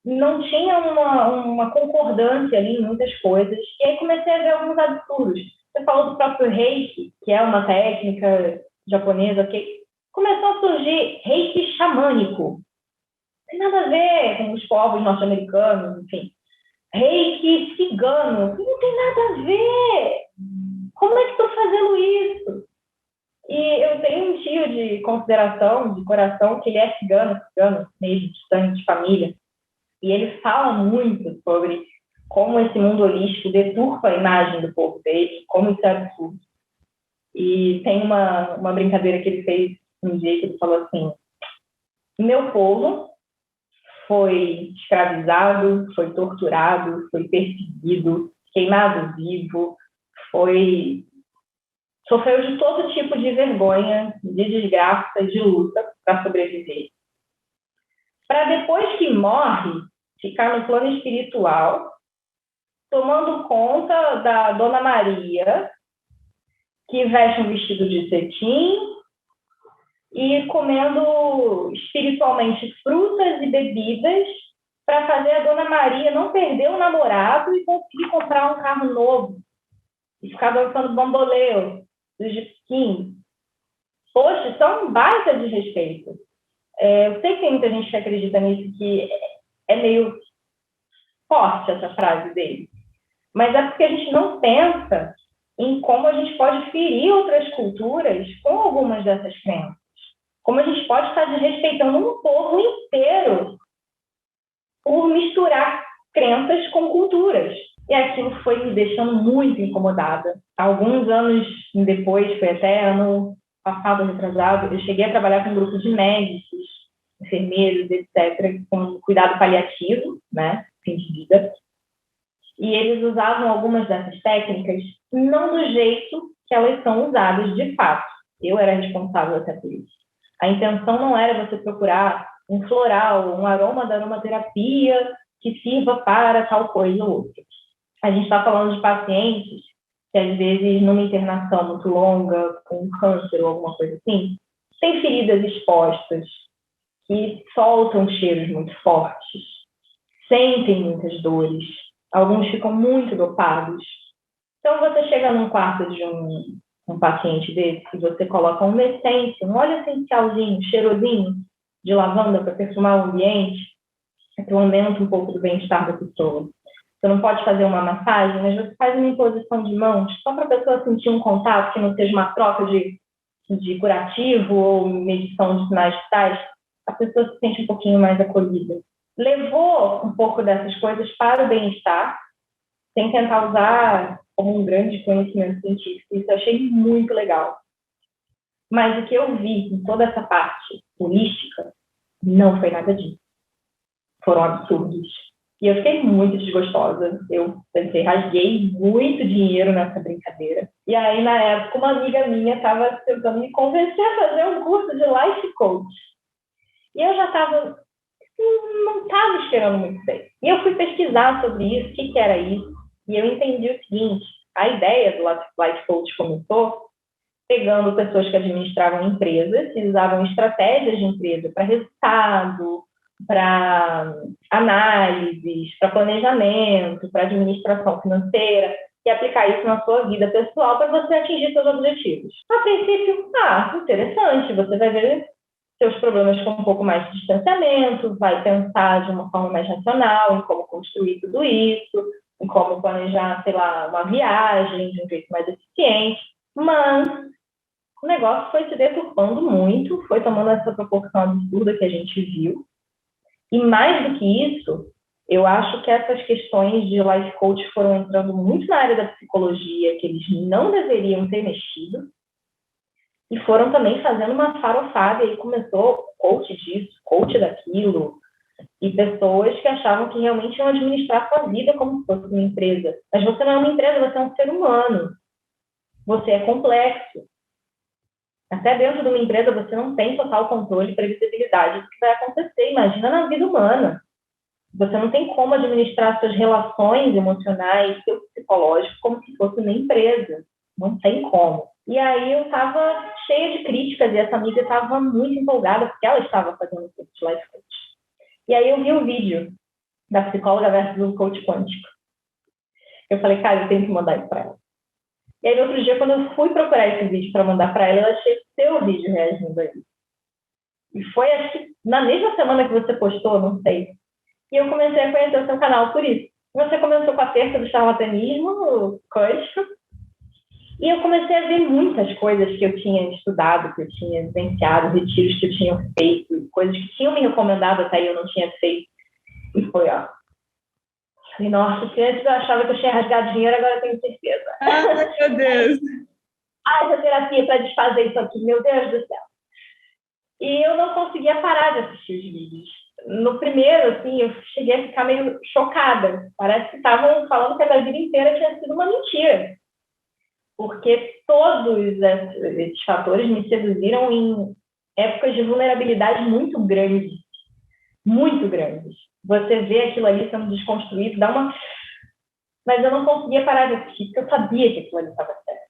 não tinha uma concordância ali em muitas coisas. E aí comecei a ver alguns absurdos. Você falou do próprio Reiki, que é uma técnica japonesa, que começou a surgir Reiki xamânico. Não tem nada a ver com os povos norte-americanos, enfim. Reiki cigano, não tem nada a ver. Como é que estou fazendo isso? E eu tenho um tio de consideração, de coração, que ele é cigano, meio distante de família. E ele fala muito sobre como esse mundo holístico deturpa a imagem do povo dele, como isso é absurdo. E tem uma brincadeira que ele fez um dia que ele falou assim, meu povo foi escravizado, foi torturado, foi perseguido, queimado vivo, sofreu de todo tipo de vergonha, de desgraça e de luta para sobreviver. Para depois que morre, ficar no plano espiritual, tomando conta da Dona Maria, que veste um vestido de cetim e comendo espiritualmente frutas e bebidas para fazer a Dona Maria não perder o namorado e conseguir comprar um carro novo e ficar dançando bamboleo dos Gypsy Kings. Poxa, isso é um baita de respeito. Eu sei que tem muita gente que acredita nisso, que é meio forte essa frase dele, mas é porque a gente não pensa em como a gente pode ferir outras culturas com algumas dessas crenças. Como a gente pode estar desrespeitando um povo inteiro por misturar crenças com culturas. E aquilo foi me deixando muito incomodada. Alguns anos depois, foi até ano passado, retrasado, eu cheguei a trabalhar com um grupo de médicos, enfermeiros, etc., com cuidado paliativo, né, fim de vida. E eles usavam algumas dessas técnicas não do jeito que elas são usadas de fato. Eu era responsável até por isso. A intenção não era você procurar um floral, um aroma da aromaterapia que sirva para tal coisa ou outra. A gente está falando de pacientes que, às vezes, numa internação muito longa, com câncer ou alguma coisa assim, têm feridas expostas, que soltam cheiros muito fortes, sentem muitas dores, alguns ficam muito dopados. Então, você chega num quarto de um paciente desse e você coloca uma essência, um óleo essencialzinho, cheirosinho de lavanda para perfumar o ambiente, que aumenta um pouco do bem-estar da pessoa. Você não pode fazer uma massagem, mas você faz uma imposição de mãos só para a pessoa sentir um contato, que não seja uma troca de curativo ou medição de sinais vitais, a pessoa se sente um pouquinho mais acolhida. Levou um pouco dessas coisas para o bem-estar, sem tentar usar como um grande conhecimento científico. Isso eu achei muito legal. Mas o que eu vi em toda essa parte holística não foi nada disso. Foram absurdos. E eu fiquei muito desgostosa. Eu pensei, rasguei muito dinheiro nessa brincadeira. E aí, na época, uma amiga minha estava tentando me convencer a fazer um curso de Life Coach. E eu já não estava esperando muito bem. E eu fui pesquisar sobre isso, o que era isso. E eu entendi o seguinte, a ideia do Life Coach começou pegando pessoas que administravam empresas, que usavam estratégias de empresa para resultado, para análises, para planejamento, para administração financeira, e aplicar isso na sua vida pessoal para você atingir seus objetivos. A princípio, interessante, você vai ver seus problemas com um pouco mais de distanciamento, vai pensar de uma forma mais racional em como construir tudo isso, em como planejar, sei lá, uma viagem de um jeito mais eficiente, mas o negócio foi se deturpando muito, foi tomando essa proporção absurda que a gente viu, e mais do que isso, eu acho que essas questões de life coach foram entrando muito na área da psicologia, que eles não deveriam ter mexido, e foram também fazendo uma farofada, e aí começou coach disso, coach daquilo, e pessoas que achavam que realmente iam administrar a sua vida como se fosse uma empresa. Mas você não é uma empresa, você é um ser humano. Você é complexo. Até dentro de uma empresa você não tem total controle e previsibilidade do que vai acontecer. Imagina na vida humana. Você não tem como administrar suas relações emocionais, seu psicológico, como se fosse uma empresa. Não tem como. E aí eu estava cheia de críticas e essa amiga estava muito empolgada porque ela estava fazendo o curso de life coach. E aí eu vi um vídeo da psicóloga versus o coach quântico. Eu falei, cara, eu tenho que mandar isso para ela. E aí no outro dia, quando eu fui procurar esse vídeo para mandar para ela, eu achei o seu vídeo reagindo a isso. E foi, acho que na mesma semana que você postou, não sei. E eu comecei a conhecer o seu canal por isso. Você começou com a terça do charlatanismo, o quântico. E eu comecei a ver muitas coisas que eu tinha estudado, que eu tinha vivenciado, retiros que eu tinha feito, coisas que tinham me recomendado até e eu não tinha feito. E foi, ó. E, nossa, se antes eu achava que eu tinha rasgado dinheiro, agora eu tenho certeza. Ai, meu Deus. Essa terapia para desfazer isso aqui, meu Deus do céu. E eu não conseguia parar de assistir os vídeos. No primeiro, assim, eu cheguei a ficar meio chocada. Parece que estavam falando que a minha vida inteira tinha sido uma mentira. Porque todos esses fatores me seduziram em épocas de vulnerabilidade muito grandes. Muito grandes. Você vê aquilo ali sendo desconstruído, dá uma... Mas eu não conseguia parar de assistir, porque eu sabia que aquilo ali estava certo.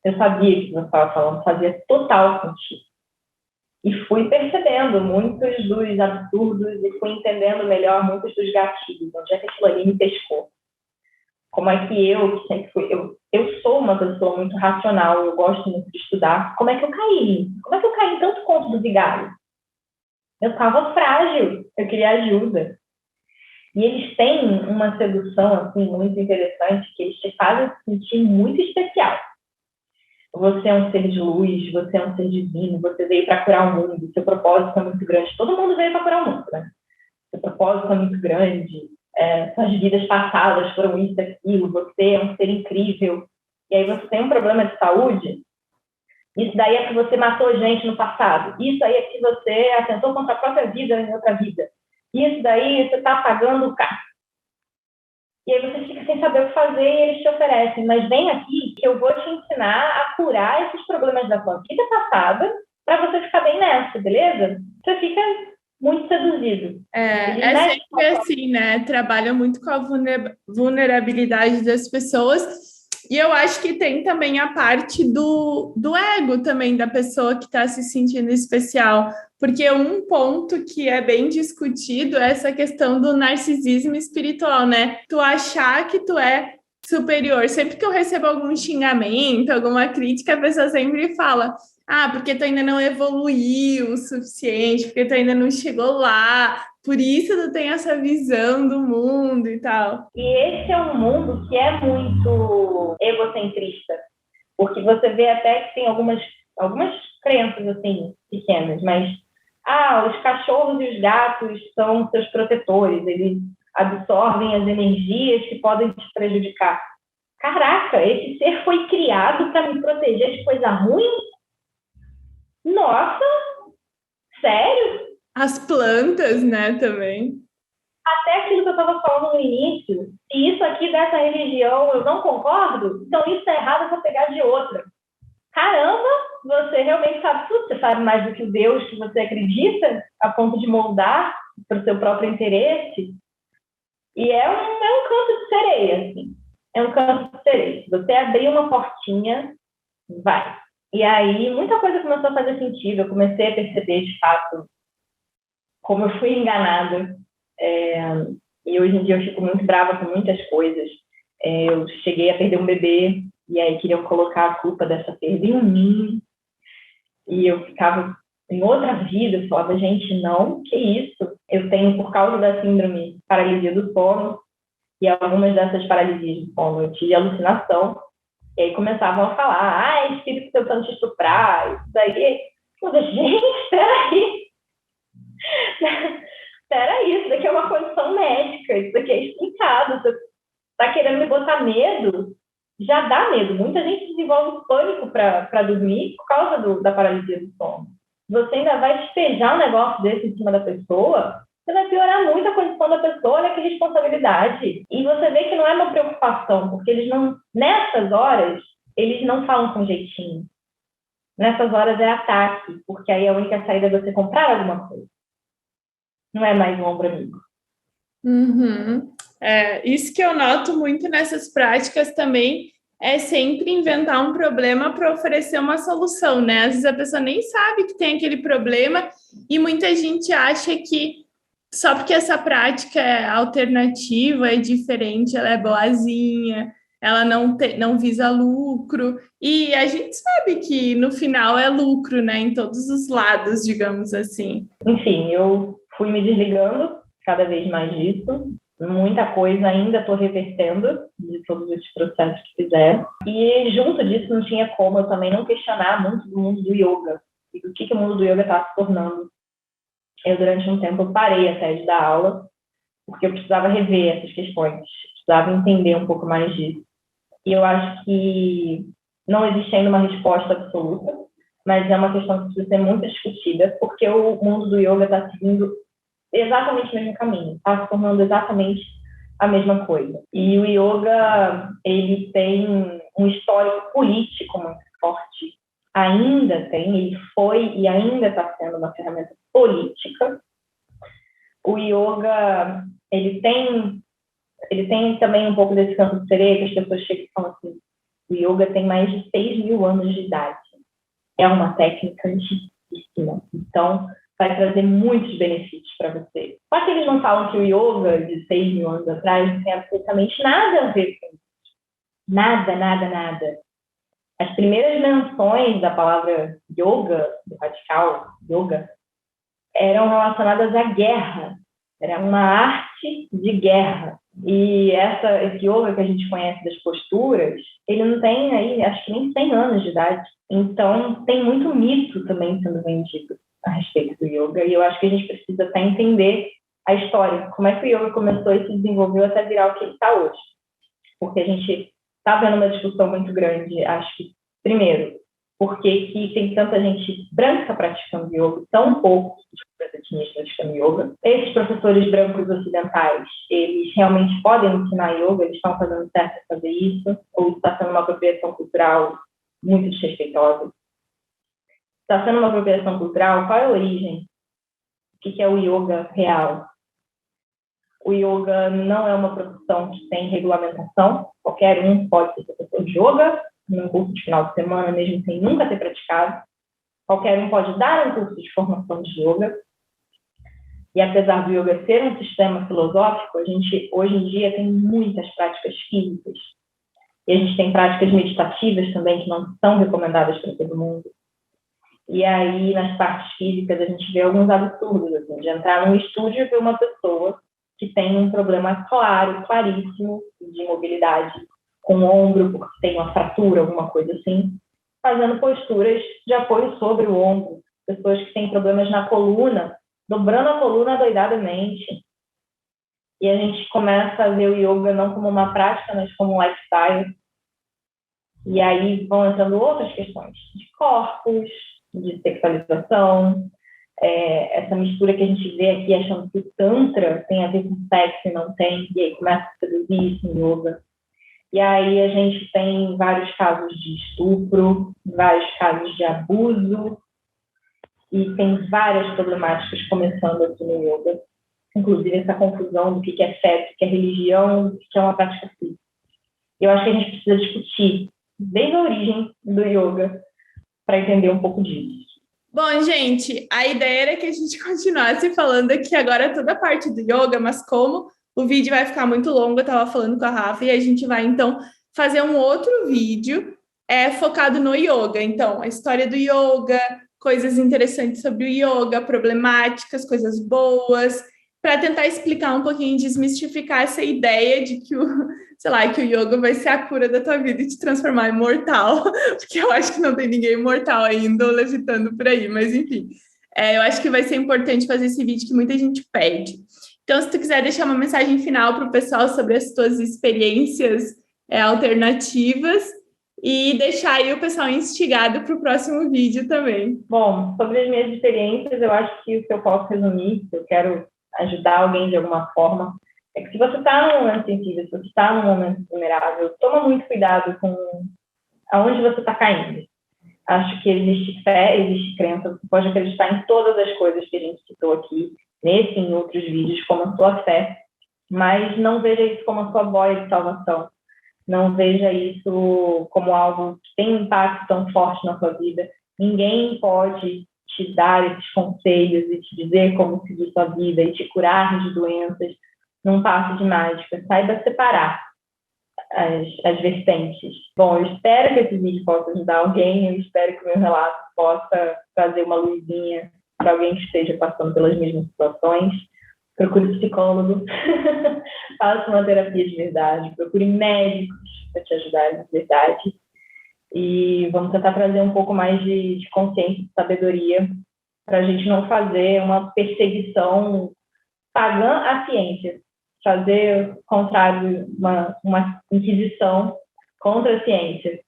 Eu sabia que o que você estava falando fazia total sentido. E fui percebendo muitos dos absurdos e fui entendendo melhor muitos dos gatilhos, onde é que aquilo ali me pescou. Como é que eu, que sempre fui... Eu sou uma pessoa muito racional, eu gosto muito de estudar. Como é que eu caí? Como é que eu caí em tanto conto do vigário? Eu estava frágil, eu queria ajuda. E eles têm uma sedução assim, muito interessante, que eles te fazem se sentir muito especial. Você é um ser de luz, você é um ser divino, você veio para curar o mundo, seu propósito é muito grande. Todo mundo veio para curar o mundo, né? Seu propósito é muito grande, suas vidas passadas foram isso, aquilo, você é um ser incrível. E aí você tem um problema de saúde, isso daí é que você matou gente no passado. Isso aí é que você atentou contra a própria vida em outra vida. Isso daí você está pagando o carro. E aí você fica sem saber o que fazer e eles te oferecem. Mas vem aqui que eu vou te ensinar a curar esses problemas da sua vida passada para você ficar bem nessa, beleza? Você fica muito seduzido. É sempre assim, né? Trabalha muito com a vulnerabilidade das pessoas. E eu acho que tem também a parte do ego também da pessoa que está se sentindo especial. Porque um ponto que é bem discutido é essa questão do narcisismo espiritual, né? Tu achar que tu é superior. Sempre que eu recebo algum xingamento, alguma crítica, a pessoa sempre fala: ah, porque tu ainda não evoluiu o suficiente, porque tu ainda não chegou lá, por isso tu tem essa visão do mundo e tal. E esse é um mundo que é muito egocentrista, porque você vê até que tem algumas crenças assim, pequenas, mas os cachorros e os gatos são seus protetores, eles absorvem as energias que podem te prejudicar. Caraca, esse ser foi criado para me proteger de coisa ruim? Nossa, sério? As plantas, né, também. Até aquilo que eu estava falando no início, se isso aqui dessa religião eu não concordo, então isso está errado, eu vou pegar de outra. Caramba, você realmente sabe tudo, você sabe mais do que o Deus que você acredita, a ponto de moldar para o seu próprio interesse. E é um canto de sereia, assim. É um canto de sereia. Se você abrir uma portinha, vai. E aí, muita coisa começou a fazer sentido. Eu comecei a perceber, de fato, como eu fui enganada. E hoje em dia eu fico muito brava com muitas coisas. Eu cheguei a perder um bebê, e aí queriam colocar a culpa dessa perda em mim. E eu ficava em outra vida. Eu falava, gente, não, que isso? Eu tenho, por causa da síndrome paralisia do sono, e algumas dessas paralisias do sono, eu tive alucinação. E aí começavam a falar, espírito tentando te estuprar, isso daí. Eu falei, gente, peraí. Peraí, isso daqui é uma condição médica, isso daqui é explicado. Você está querendo me botar medo? Já dá medo. Muita gente desenvolve pânico para dormir por causa da paralisia do sono. Você ainda vai despejar um negócio desse em cima da pessoa, você vai piorar muito a condição da pessoa, olha que responsabilidade. E você vê que não é uma preocupação, porque eles não, nessas horas, eles não falam com jeitinho. Nessas horas é ataque, porque aí a única saída é você comprar alguma coisa. Não é mais um ombro amigo. Uhum. Isso que eu noto muito nessas práticas também é sempre inventar um problema para oferecer uma solução, né? Às vezes a pessoa nem sabe que tem aquele problema e muita gente acha que só porque essa prática é alternativa, é diferente, ela é boazinha, ela não visa lucro, e a gente sabe que no final é lucro, né? Em todos os lados, digamos assim. Enfim, eu fui me desligando cada vez mais disso. Muita coisa ainda estou revertendo de todos esses processos que fizeram. E junto disso não tinha como eu também não questionar muito do mundo do yoga e do que o mundo do yoga está se tornando. Eu, durante um tempo, parei até de dar aula, porque eu precisava rever essas questões, precisava entender um pouco mais disso. E eu acho que não existe ainda uma resposta absoluta, mas é uma questão que precisa ser muito discutida, porque o mundo do yoga está seguindo exatamente o mesmo caminho, está se tornando exatamente a mesma coisa. E o yoga, ele tem um histórico político muito forte, ainda tem, ele foi e ainda está sendo uma ferramenta política. O yoga, ele tem também um pouco desse canto de sereia, que as pessoas chegam e falam assim, o yoga tem mais de 6.000 anos de idade. É uma técnica antiquíssima. Então, vai trazer muitos benefícios para você. Só que eles não falam que o yoga de 6.000 anos atrás não tem absolutamente nada a ver com isso. Nada, nada, nada. As primeiras menções da palavra yoga, do radical yoga, eram relacionadas à guerra. Era uma arte de guerra. E esse yoga que a gente conhece das posturas, ele não tem aí, acho que nem 100 anos de idade. Então, tem muito mito também sendo vendido a respeito do yoga. E eu acho que a gente precisa até entender a história. Como é que o yoga começou e se desenvolveu até virar o que ele está hoje. Porque a gente está vendo uma discussão muito grande, acho que, primeiro, por que tem tanta gente branca praticando yoga, tão poucos etnias praticando yoga. Esses professores brancos ocidentais, eles realmente podem ensinar yoga, eles estão fazendo certo em fazer isso, ou está sendo uma apropriação cultural muito desrespeitosa? Está sendo uma apropriação cultural? Qual é a origem? O que é o yoga real? O yoga não é uma profissão que tem regulamentação, qualquer um pode ser professor de yoga, num curso de final de semana, mesmo sem nunca ter praticado. Qualquer um pode dar um curso de formação de yoga. E apesar do yoga ser um sistema filosófico, a gente, hoje em dia, tem muitas práticas físicas. E a gente tem práticas meditativas também, que não são recomendadas para todo mundo. E aí, nas partes físicas, a gente vê alguns absurdos, assim, de entrar num estúdio e ver uma pessoa que tem um problema claro, claríssimo, de mobilidade, com o ombro, porque tem uma fratura, alguma coisa assim, fazendo posturas de apoio sobre o ombro. Pessoas que têm problemas na coluna, dobrando a coluna doidadamente. E a gente começa a ver o yoga não como uma prática, mas como um lifestyle. E aí vão entrando outras questões de corpos, de sexualização, essa mistura que a gente vê aqui achando que o Tantra tem a ver com sexo e não tem, e aí começa a seduzir isso em yoga. E aí a gente tem vários casos de estupro, vários casos de abuso, e tem várias problemáticas começando aqui no yoga, inclusive essa confusão do que é fé, do que é religião, do que é uma prática física. Eu acho que a gente precisa discutir desde a origem do yoga para entender um pouco disso. Bom, gente, a ideia era que a gente continuasse falando aqui agora toda a parte do yoga, mas como o vídeo vai ficar muito longo, eu estava falando com a Rafa, e a gente vai, então, fazer um outro vídeo focado no yoga. Então, a história do yoga, coisas interessantes sobre o yoga, problemáticas, coisas boas, para tentar explicar um pouquinho, desmistificar essa ideia de que que o yoga vai ser a cura da tua vida e te transformar em imortal, porque eu acho que não tem ninguém imortal ainda ou levitando por aí, mas enfim, eu acho que vai ser importante fazer esse vídeo que muita gente pede. Então, se tu quiser deixar uma mensagem final para o pessoal sobre as tuas experiências alternativas e deixar aí o pessoal instigado para o próximo vídeo também. Bom, sobre as minhas experiências, eu acho que o que eu posso resumir, se eu quero ajudar alguém de alguma forma, é que se você está num momento sensível, se você está num momento vulnerável, toma muito cuidado com aonde você está caindo. Acho que existe fé, existe crença, você pode acreditar em todas as coisas que a gente citou aqui, nesse e em outros vídeos, como a sua fé, mas não veja isso como a sua boia de salvação. Não veja isso como algo que tem um impacto tão forte na sua vida. Ninguém pode te dar esses conselhos e te dizer como seguir sua vida e te curar de doenças num passe de mágica. Saiba separar as vertentes. Bom, eu espero que esse vídeo possa ajudar alguém, eu espero que o meu relato possa trazer uma luzinha para alguém que esteja passando pelas mesmas situações. Procure psicólogo, faça uma terapia de verdade, procure médicos para te ajudarem de verdade. E vamos tentar trazer um pouco mais de consciência, de sabedoria, para a gente não fazer uma perseguição pagã à ciência, fazer o contrário, uma inquisição contra a ciência,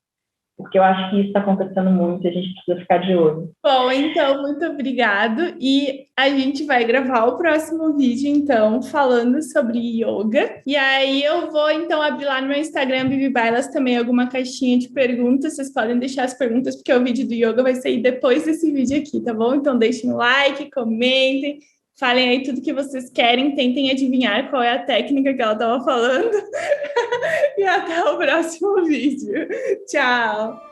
porque eu acho que isso está acontecendo muito e a gente precisa ficar de olho. Bom, então, muito obrigado. E a gente vai gravar o próximo vídeo, então, falando sobre yoga. E aí eu vou, então, abrir lá no meu Instagram, Bibi Bailas, também alguma caixinha de perguntas. Vocês podem deixar as perguntas, porque o vídeo do yoga vai sair depois desse vídeo aqui, tá bom? Então, deixem o like, comentem, falem aí tudo que vocês querem, tentem adivinhar qual é a técnica que ela estava falando. E até o próximo vídeo. Tchau!